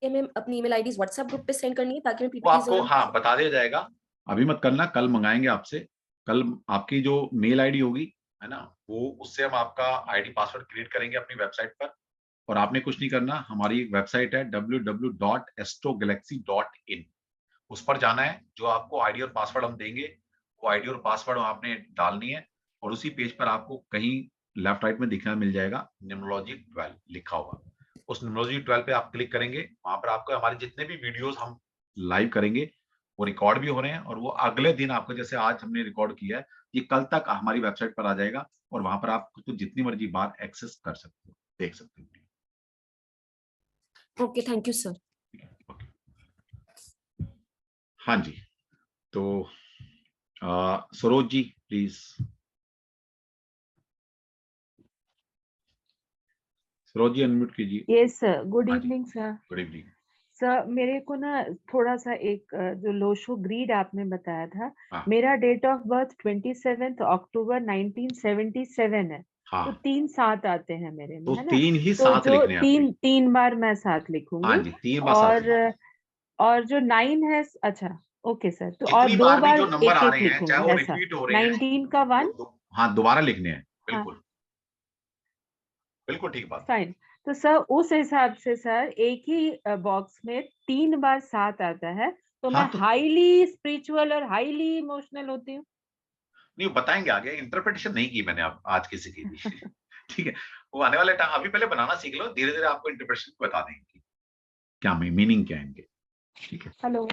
Speaker 5: हमें अपनी ईमेल आईडी व्हाट्सएप ग्रुप पे सेंड करनी है ताकि मैं
Speaker 1: वो
Speaker 5: पीपीटी
Speaker 1: आपको हाँ बता दिया जाएगा, अभी मत करना, कल मंगाएंगे आपसे। कल आपकी जो मेल आईडी होगी, है ना, वो उससे हम आपका आईडी पासवर्ड क्रिएट करेंगे अपनी वेबसाइट पर। और आपने कुछ नहीं करना, हमारी वेबसाइट है www.astrogalaxy.in, उस पर जाना है। जो आपको आईडी और पासवर्ड हम देंगे, वो आईडी और पासवर्ड आपने डालनी है, और उसी पेज पर आपको कहीं लेफ्ट राइट में दिखना मिल जाएगा न्यूमरोलॉजी 12 लिखा हुआ। उस न्यूमरोलॉजी 12 पे आप क्लिक करेंगे, वहां पर आपको हमारे जितने भी वीडियोस हम लाइव करेंगे वो रिकॉर्ड भी हो रहे हैं, और वो अगले दिन आपको, जैसे आज हमने रिकॉर्ड किया है, ये कल तक हमारी वेबसाइट पर आ जाएगा, और वहां पर आप तो जितनी मर्जी बार एक्सेस कर सकते हो, देख सकते हो।
Speaker 5: Okay, thank you sir.
Speaker 1: हाँ जी, तो सरोज जी प्लीज। सरोज जी अनम्यूट कीजिए।
Speaker 6: यस सर, गुड
Speaker 1: हाँ जी,
Speaker 6: evening sir.
Speaker 1: Good evening.
Speaker 6: Sir मेरे को ना थोड़ा सा एक जो लोशो ग्रीड आपने बताया था,
Speaker 1: हाँ
Speaker 6: मेरा डेट ऑफ बर्थ 27 अक्टूबर 1977 है।
Speaker 1: हाँ,
Speaker 6: तो 3 7 आते हैं मेरे में,
Speaker 1: तो
Speaker 6: है ना।
Speaker 1: 3 ही
Speaker 6: तो
Speaker 1: 7
Speaker 6: जो
Speaker 1: लिखने हैं आपके।
Speaker 6: 3 बार मैं 7
Speaker 1: हाँ
Speaker 6: लिखूंगी,
Speaker 1: जी, 3 बार 7 लिखने।
Speaker 6: और जो 9 है, अच्छा ओके सर, तो और
Speaker 1: जितनी
Speaker 6: 2
Speaker 1: बार भी
Speaker 6: बार
Speaker 1: जो नंबर
Speaker 6: एक
Speaker 1: आ
Speaker 6: एक
Speaker 1: रहे हैं, चाहे
Speaker 6: लिखूंगी
Speaker 1: वो
Speaker 6: ऐसा।
Speaker 1: रिपीट हो रहे हैं,
Speaker 6: 19 का 1,
Speaker 1: हाँ दोबारा लिखने हैं,
Speaker 6: हाँ
Speaker 1: बिल्कुल बिल्कुल ठीक बात।
Speaker 6: फाइन। तो सर उस हिसाब से सर एक ही बॉक्स में 3 बार 7 आता है, तो
Speaker 1: हाँ,
Speaker 6: मैं
Speaker 1: तो
Speaker 6: हाईली स्पिरिचुअल और हाईली इमोशनल होती हूँ।
Speaker 1: नहीं बताएंगे आगे, इंटरप्रिटेशन नहीं की मैंने आज किसी की भी ठीक है, वो आने वाले टाइम, अभी पहले बनाना सीख लो, धीरे धीरे आपको इंटरप्रिटेशन बता देंगे कि क्या मीनिंग क्या है इनके। ठीक है,
Speaker 6: हेलो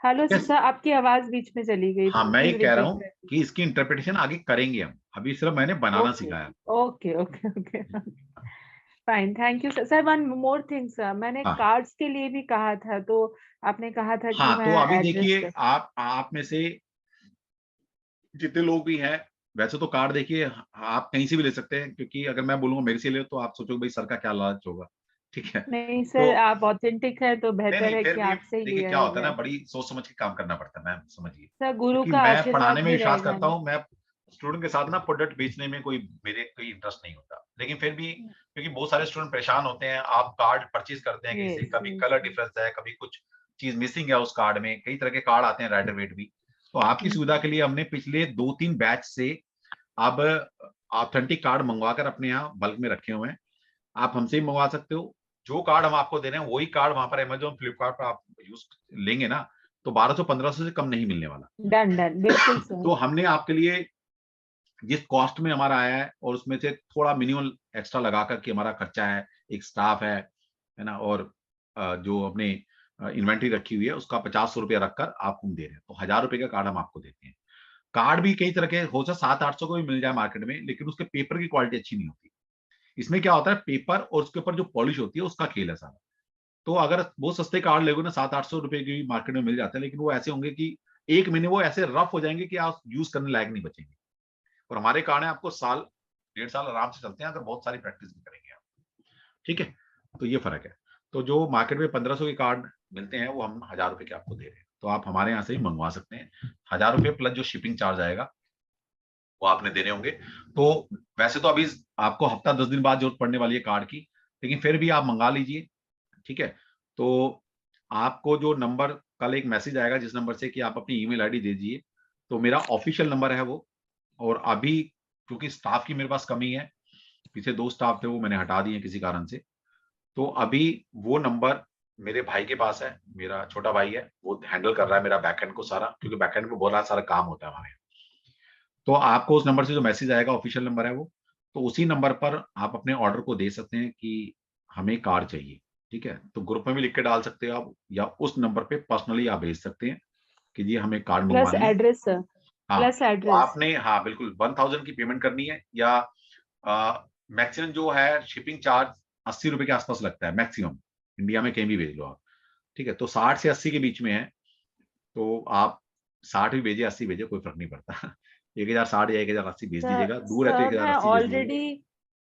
Speaker 6: हेलो
Speaker 1: Yes.
Speaker 6: सर, आपकी आवाज बीच में चली गई
Speaker 1: हाँ,
Speaker 6: थी,
Speaker 1: मैं ये
Speaker 6: प्लीज
Speaker 1: कह रहा
Speaker 6: रिपीट
Speaker 1: हूँ
Speaker 6: कर।
Speaker 1: कि इसकी इंटरप्रिटेशन आगे करेंगे हम, अभी सिर्फ मैंने बनाना
Speaker 6: ओके
Speaker 1: सिखाया।
Speaker 6: Okay okay okay fine, thank you sir. Sir one more thing sir, मैंने
Speaker 1: हाँ
Speaker 6: कार्ड्स के लिए भी कहा था, तो आपने कहा था कि
Speaker 1: हाँ, तो
Speaker 6: मैं
Speaker 1: अभी
Speaker 6: एड्रेस
Speaker 1: देखिए, आप में से जितने लोग भी हैं, वैसे तो कार्ड देखिए आप कहीं से भी ले सकते हैं, क्योंकि अगर मैं बोलूंगा मेरे से ले तो आप सोचोगे भाई सर का क्या लालच होगा, ठीक है।
Speaker 6: नहीं
Speaker 1: तो
Speaker 6: सर, आप ऑथेंटिक है तो
Speaker 1: नहीं
Speaker 6: बेहतर
Speaker 1: नहीं,
Speaker 6: है
Speaker 1: फिर
Speaker 6: कि
Speaker 1: भी
Speaker 6: आपसे ही
Speaker 1: देखिए
Speaker 6: लिया
Speaker 1: क्या
Speaker 6: ही
Speaker 1: होता है ना,
Speaker 6: जाए।
Speaker 1: बड़ी सोच समझ के काम करना पड़ता है मैम, समझिए।
Speaker 6: सर गुरु
Speaker 1: क्योंकि
Speaker 6: का
Speaker 1: मैं
Speaker 6: आशीर्वाद
Speaker 1: पढ़ाने में
Speaker 6: भी
Speaker 1: विश्वास
Speaker 6: रहेगा
Speaker 1: करता
Speaker 6: ना।
Speaker 1: हूँ, मैं स्टूडेंट के साथ ना प्रोडक्ट बेचने में मेरे कोई इंटरेस्ट नहीं होता, लेकिन फिर भी क्योंकि बहुत सारे स्टूडेंट परेशान होते हैं, आप कार्ड परचेज करते हैं कहीं से,
Speaker 6: यस
Speaker 1: कभी कलर डिफरेंस है, कभी कुछ चीज मिसिंग है उस कार्ड में, कई तरह के कार्ड आते हैं, राइडर वेट भी। तो आपकी सुविधा के लिए हमने पिछले 2-3 बैच से अब ऑथेंटिक कार्ड मंगवा कर अपने यहाँ बल्क में रखे हुए हैं, आप हमसे ही मंगवा सकते हो। जो कार्ड हम आपको दे रहे हैं वही कार्ड वहां पर अमेजोन फ्लिपकार्ट पर आप यूज लेंगे ना, तो 1200-1500 से कम नहीं मिलने वाला।
Speaker 6: डन डन, बिल्कुल सर।
Speaker 1: तो हमने आपके लिए जिस कॉस्ट में हमारा आया है, और उसमें से थोड़ा मिनिमल एक्स्ट्रा लगा कर के हमारा खर्चा है, एक स्टाफ है ना, और जो अपने इन्वेंट्री रखी हुई है उसका 50-100 रुपया रखकर आपको हम दे रहे हैं, तो 1000 रुपए का कार्ड हम आपको देते हैं। कार्ड भी कई तरह के हो सकता 700-800 को भी मिल जाए मार्केट में, लेकिन उसके पेपर की क्वालिटी अच्छी नहीं होती। इसमें क्या होता है, पेपर और उसके ऊपर जो पॉलिश होती है उसका खेल है सारा। तो अगर बहुत सस्ते कार्ड लोगे ना, 700-800 रुपए की मार्केट में मिल जाते हैं, लेकिन वो ऐसे होंगे कि 1 महीने वो ऐसे रफ हो जाएंगे कि आप यूज करने लायक नहीं बचेंगे। और हमारे कार्ड है आपको साल 1.5 साल आराम से चलते हैं, अगर बहुत सारी प्रैक्टिस भी करेंगे आप। ठीक है, तो ये फर्क है। तो जो मार्केट में 1500 के कार्ड मिलते हैं वो हम 1000 रुपए के आपको दे रहे हैं, तो आप हमारे यहाँ से ही मंगवा सकते हैं। 1000 रुपए प्लस जो शिपिंग चार्ज आएगा वो आपने देने होंगे। तो वैसे तो अभी आपको हफ्ता 10 दिन बाद जरूरत पड़ने वाली है कार्ड की, लेकिन फिर भी आप मंगा लीजिए। ठीक है, तो आपको जो नंबर, कल एक मैसेज आएगा जिस नंबर से कि आप अपनी ईमेल आईडी दे दीजिए, तो मेरा ऑफिशियल नंबर है वो। और अभी क्योंकि स्टाफ की मेरे पास कमी है, पीछे 2 स्टाफ थे वो मैंने हटा दिए किसी कारण से, तो अभी वो नंबर मेरे भाई के पास है, मेरा छोटा भाई है, वो हैंडल कर रहा है मेरा बैकएंड को सारा, क्योंकि बैकएंड पे बहुत सारा काम होता है हमारे। तो आपको उस नंबर से जो मैसेज आएगा, ऑफिशियल नंबर है वो, तो उसी नंबर पर आप अपने ऑर्डर को दे सकते हैं कि हमें कार चाहिए। ठीक है, तो ग्रुप में भी लिख के डाल सकते हो आप, या उस नंबर पे पर्सनली आप भेज सकते हैं कि जी हमें कार्ड
Speaker 6: प्लस
Speaker 1: मंगवानी है।
Speaker 6: एड्रेस सर,
Speaker 1: हाँ,
Speaker 6: प्लस
Speaker 1: तो
Speaker 6: एड्रेस।
Speaker 1: आपने, हाँ बिल्कुल 1000 की पेमेंट करनी है, या मैक्सिमम जो है शिपिंग चार्ज 80 रुपए के आसपास लगता है मैक्सिमम, इंडिया में कहीं भी भेज लो आप। ठीक है, तो 60 से 80 के बीच में है, तो आप 60 भी भेजे 80 भेजे कोई फर्क नहीं पड़ता 1060 या 1080 भेज
Speaker 6: सर
Speaker 1: दीजिएगा, दूर है तो
Speaker 6: सर मैं
Speaker 1: 1080 भेज दीजिएगा।
Speaker 6: ऑलरेडी,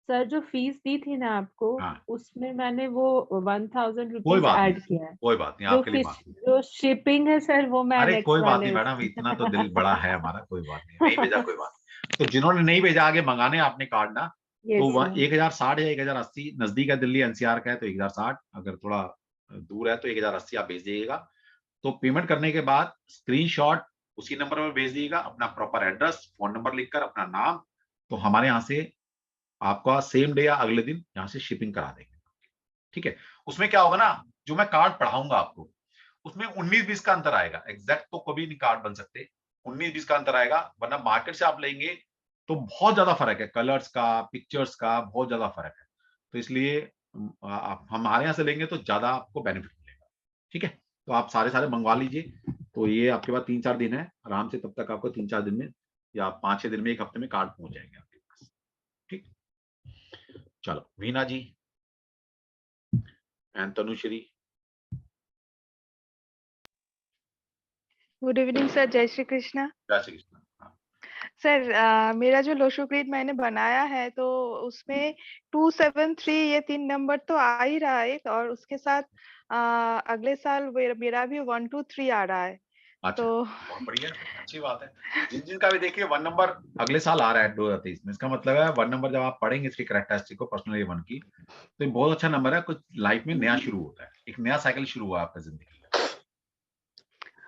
Speaker 6: सर जो फीस दी थी ना आपको,
Speaker 1: हाँ,
Speaker 6: उसमें मैंने वो 1000
Speaker 1: कोई
Speaker 6: रुपीज
Speaker 1: बात नहीं,
Speaker 6: ऐड किया है।
Speaker 1: कोई बात नहीं,
Speaker 6: जो
Speaker 1: आपके लिए
Speaker 6: फिश,
Speaker 1: माफ।
Speaker 6: जो शिपिंग है सर, वो मैं
Speaker 1: अरे
Speaker 6: नेक्स्ट
Speaker 1: कोई बात नहीं
Speaker 6: वाले
Speaker 1: मैडम, इतना तो दिल बड़ा है हमारा, कोई बात नहीं, नहीं भेजा कोई बात नहीं। तो जिन्होंने नहीं भेजा आगे मंगाने आपने कार्ड ना, तो
Speaker 6: यस
Speaker 1: वह
Speaker 6: सर।
Speaker 1: 1060 या 1080 नजदीक है, दिल्ली एनसीआर का है तो 1060, अगर थोड़ा दूर है तो 1080 आप भेज दीजिएगा। तो पेमेंट करने के बाद स्क्रीनशॉट उसी नंबर पर भेज दीजिएगा, अपना प्रॉपर एड्रेस, फोन नंबर लिखकर अपना नाम, तो हमारे यहाँ से आपका सेम डे या अगले दिन यहाँ से शिपिंग करा देंगे। ठीक है, उसमें क्या होगा ना, जो मैं कार्ड पढ़ाऊंगा आपको, उसमें 19-20 का अंतर आएगा, एग्जैक्ट तो कभी नहीं कार्ड बन सकते, 19-20 का अंतर आएगा, वरना मार्केट से आप लेंगे तो बहुत ज्यादा फर्क है, कलर्स का, पिक्चर्स का बहुत ज्यादा फर्क है। तो इसलिए आप हमारे यहाँ से लेंगे तो ज्यादा आपको बेनिफिट मिलेगा। ठीक है, तो आप सारे मंगवा लीजिए। तो ये आपके पास 3-4 दिन है आराम से, तब तक आपको 3-4 दिन में या 5-6 दिन में, 1 हफ्ते में कार्ड पहुंच जाएंगे आपके पास। ठीक, चलो Veena ji and Tanushree.
Speaker 7: Good evening sir, जय श्री कृष्णा।
Speaker 1: जय श्री कृष्ण। हाँ,
Speaker 7: सर मेरा जो लोशो ग्रिड मैंने बनाया है, तो उसमें 273 ये 3 नंबर तो आ ही रहा है, और उसके साथ अगले साल मेरा भी 123 आ रहा है।
Speaker 1: अच्छा,
Speaker 7: तो
Speaker 1: बहुत बढ़िया, अच्छी बात है। जिनका भी देखिए 1 नंबर अगले साल आ रहा है 2023 में, इसका मतलब है 1 नंबर जब आप पढ़ेंगे इसकी कैरेक्टरिस्टिक को, पर्सनली 1 की, तो ये बहुत अच्छा नंबर है, कुछ लाइफ में नया शुरू होता है, एक नया साइकिल शुरू हुआ आपका जिंदगी का।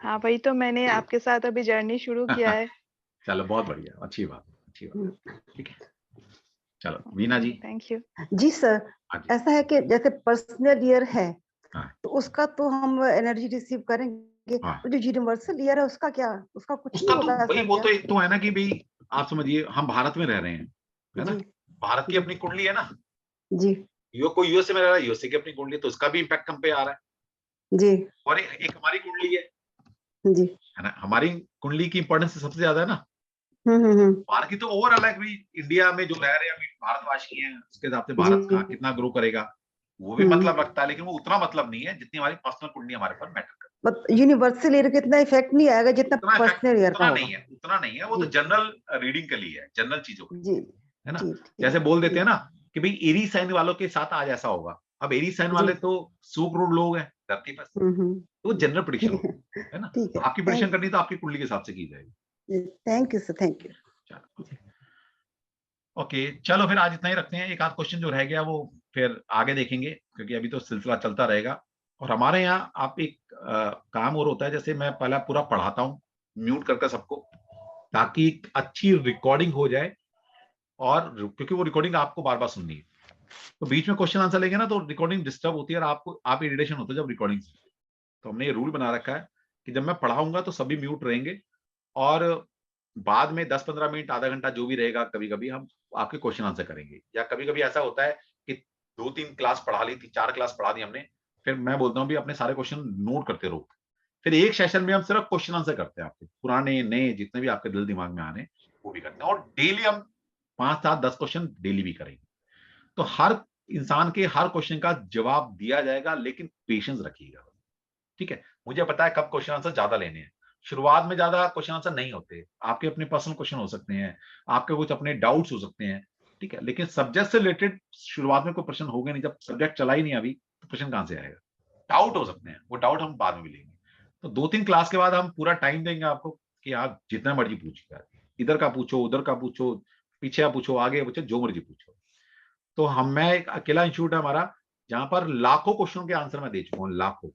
Speaker 7: हाँ, वही तो मैंने आपके साथ अभी जर्नी शुरू किया है।
Speaker 1: चलो बहुत बढ़िया, अच्छी बात, अच्छी बात। ठीक है, चलो वीना जी।
Speaker 7: Thank you.
Speaker 8: जी सर,
Speaker 1: हाँ जी,
Speaker 8: ऐसा है कि जैसे पर्सनल ईयर है,
Speaker 1: हाँ।
Speaker 8: तो उसका तो हम एनर्जी रिसीव करेंगे।
Speaker 1: हाँ।
Speaker 8: तो जो यूनिवर्सल ईयर है उसका क्या, उसका कुछ
Speaker 1: उसका
Speaker 8: नहीं होगा
Speaker 1: तो
Speaker 8: ऐसा
Speaker 1: भाई वो
Speaker 8: क्या?
Speaker 1: तो एक तो है ना कि भाई आप समझिए हम भारत में रह रहे हैं, है ना,
Speaker 8: जी
Speaker 1: भारत की
Speaker 8: जी
Speaker 1: अपनी कुंडली है ना,
Speaker 8: जी
Speaker 1: कोई यूएसए में रह रहा है, यूएसए की अपनी कुंडली है, तो उसका भी इम्पैक्ट हम पे आ रहा है।
Speaker 8: जी
Speaker 1: और एक हमारी कुंडली
Speaker 8: जी।
Speaker 1: है ना, हमारी कुंडली की इंपॉर्टेंस सबसे ज्यादा है ना।
Speaker 8: हम्म।
Speaker 1: बाकी तो ओवरऑल है कि इंडिया में जो रह रहे हैं अभी भारतवासी हैं, उसके हिसाब से भारत
Speaker 8: जी।
Speaker 1: का कितना ग्रो करेगा वो भी मतलब रखता है, लेकिन वो उतना मतलब नहीं है जितनी हमारी पर्सनल कुंडली हमारे पर मैटर करती
Speaker 8: बट यूनिवर्सल ईयर का इतना इफेक्ट नहीं आएगा जितना
Speaker 1: है।
Speaker 8: पर्सनल ईयर का
Speaker 1: उतना
Speaker 8: होगा।
Speaker 1: नहीं है, उतना नहीं है, वो तो
Speaker 8: जी
Speaker 1: जनरल रीडिंग के लिए है, जनरल चीजों के लिए,
Speaker 8: जी
Speaker 1: है ना।
Speaker 8: जी। ठीक
Speaker 1: जैसे बोल देते हैं
Speaker 8: ठीक।
Speaker 1: ना कि भाई एरी साइन वालों के साथ आज ऐसा होगा, अब एरी साइन
Speaker 8: जी।
Speaker 1: वाले तो सुपरूड लोग हैं धरती पर, तो जनरल प्रेडिक्शन
Speaker 8: ठीक
Speaker 1: होती है ना।
Speaker 8: ठीक है।
Speaker 1: आपकी प्रेडिक्शन करनी तो आपकी कुंडली के हिसाब से की जाएगी।
Speaker 8: Thank you sir, thank you.
Speaker 1: चलो ओके, चलो फिर आज इतना ही रखते हैं। एक आध क्वेश्चन जो रह गया वो फिर आगे देखेंगे, क्योंकि अभी तो सिलसिला चलता रहेगा। और हमारे यहाँ आप एक काम और होता है, जैसे मैं पहला पूरा पढ़ाता हूँ म्यूट करके सबको, ताकि एक अच्छी रिकॉर्डिंग हो जाए, और क्योंकि वो रिकॉर्डिंग आपको बार बार सुननी है, तो बीच में क्वेश्चन आंसर लेंगे ना तो रिकॉर्डिंग डिस्टर्ब होती है और आपको आप इरिटेशन होता है जब रिकॉर्डिंग। तो हमने ये रूल बना रखा है कि जब मैं पढ़ाऊंगा तो सभी म्यूट रहेंगे, और बाद में 10-15 मिनट आधा घंटा जो भी रहेगा कभी कभी हम आपके क्वेश्चन आंसर करेंगे। या कभी कभी ऐसा होता है कि 2-3 क्लास पढ़ा ली थी, 4 क्लास पढ़ा दी हमने, फिर मैं बोलता हूँ भी अपने सारे क्वेश्चन नोट करते रहो, फिर एक सेशन में हम सिर्फ क्वेश्चन आंसर करते हैं, आपके पुराने नए जितने भी आपके दिल दिमाग में आने वो भी करते हैं। और डेली हम 5-7-10 क्वेश्चन डेली भी करेंगे। तो हर इंसान के हर क्वेश्चन का जवाब दिया जाएगा, लेकिन पेशेंस रखिएगा, ठीक है। मुझे पता है कब क्वेश्चन आंसर ज्यादा लेने हैं, शुरुआत में ज्यादा क्वेश्चन आंसर नहीं होते, आपके अपने पर्सनल क्वेश्चन हो सकते हैं, आपके कुछ अपने डाउट्स हो सकते हैं, ठीक है। लेकिन सब्जेक्ट से रिलेटेड शुरुआत में कोई प्रश्न होगा नहीं, जब सब्जेक्ट चला ही नहीं अभी तो प्रश्न कहां से आएगा। डाउट हो सकते हैं, वो डाउट हम बाद में भी लेंगे। तो 2-3 क्लास के बाद हम पूरा टाइम देंगे आपको कि आप जितना मर्जी पूछिए, इधर का पूछो, उधर का पूछो, पीछे पूछो, आगे पूछो, जो मर्जी पूछो। तो मैं एक अकेला इंस्टीट्यूट है हमारा जहां पर लाखों क्वेश्चनों के आंसर मैं दे चुका हूँ, लाखों।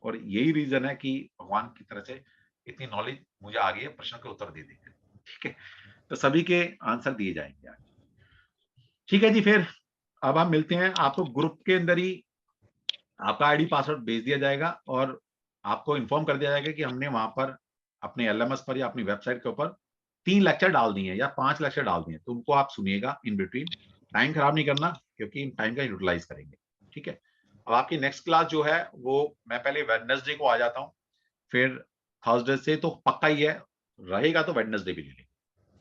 Speaker 1: और यही रीजन है कि भगवान की तरह से इतनी नॉलेज मुझे आ गई है, प्रश्न के उत्तर दे देंगे, ठीक है। तो सभी के आंसर दिए जाएंगे आज, ठीक है जी। फिर अब हम मिलते हैं, आपको ग्रुप के अंदर ही आपका आईडी पासवर्ड भेज दिया जाएगा, और आपको इन्फॉर्म कर दिया जाएगा कि हमने वहां पर अपने एलएमएस पर या अपनी वेबसाइट के ऊपर 3 लेक्चर डाल दिए हैं या 5 लेक्चर डाल दिए हैं, तो उनको आप सुनिएगा इन बिटवीन। टाइम खराब नहीं करना, क्योंकि इन टाइम का यूटिलाइज करेंगे, ठीक है। अब आपकी नेक्स्ट क्लास जो है वो मैं पहले वेडनेसडे को आ जाता हूँ, फिर थर्सडे से तो पक्का ही है, रहेगा तो वेडनेसडे भी ले लेंगे,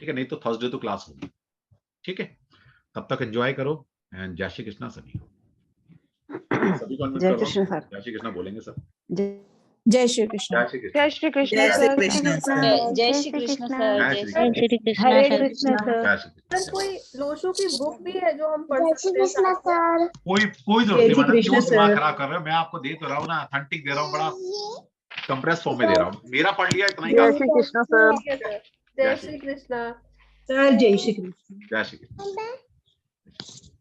Speaker 1: ठीक है, नहीं तो थर्सडे तो क्लास होगी, ठीक है। तब तक एंजॉय करो, एंड जय श्री कृष्णा सभी को। सभी को अनम्यूट
Speaker 8: जय
Speaker 1: कर रहा
Speaker 8: कृष्ण
Speaker 1: हूँ,
Speaker 8: सर।
Speaker 1: जय श्री कृष्णा बोलेंगे सब।
Speaker 2: जय श्री कृष्ण।
Speaker 1: जय श्री कृष्ण।
Speaker 7: जय श्री कृष्ण
Speaker 9: जय श्री
Speaker 7: सर।
Speaker 9: कृष्ण सर।
Speaker 2: जय श्री कृष्ण सर।
Speaker 1: जय श्री कृष्ण।
Speaker 6: जय श्री कृष्ण
Speaker 3: हरे
Speaker 6: सर।
Speaker 3: कृष्ण सर।
Speaker 1: जय श्री कृष्ण।
Speaker 3: सर कोई लोशो की बुक भी है जो हम पढ़
Speaker 2: जय श्री
Speaker 3: सकते हैं
Speaker 2: कृष्ण
Speaker 3: साथ में?
Speaker 2: सर।
Speaker 1: कोई जरूरत
Speaker 4: जय
Speaker 1: नहीं,
Speaker 4: श्री
Speaker 1: मैडम
Speaker 4: कृष्ण
Speaker 1: क्यों दिमाग
Speaker 4: सर।
Speaker 1: खराब कर रहे हो, मैं आपको दे तो रहा हूँ ना, अथेंटिक दे रहा हूँ, बड़ा कंप्रेस फॉर्म में दे रहा हूँ, मेरा पढ़ लिया इतना ही
Speaker 3: जय
Speaker 1: काफी।
Speaker 3: श्री कृष्ण सर। ठीक है सर। जय श्री कृष्ण।
Speaker 4: सर जय श्री कृष्ण।
Speaker 1: जय श्री कृष्ण।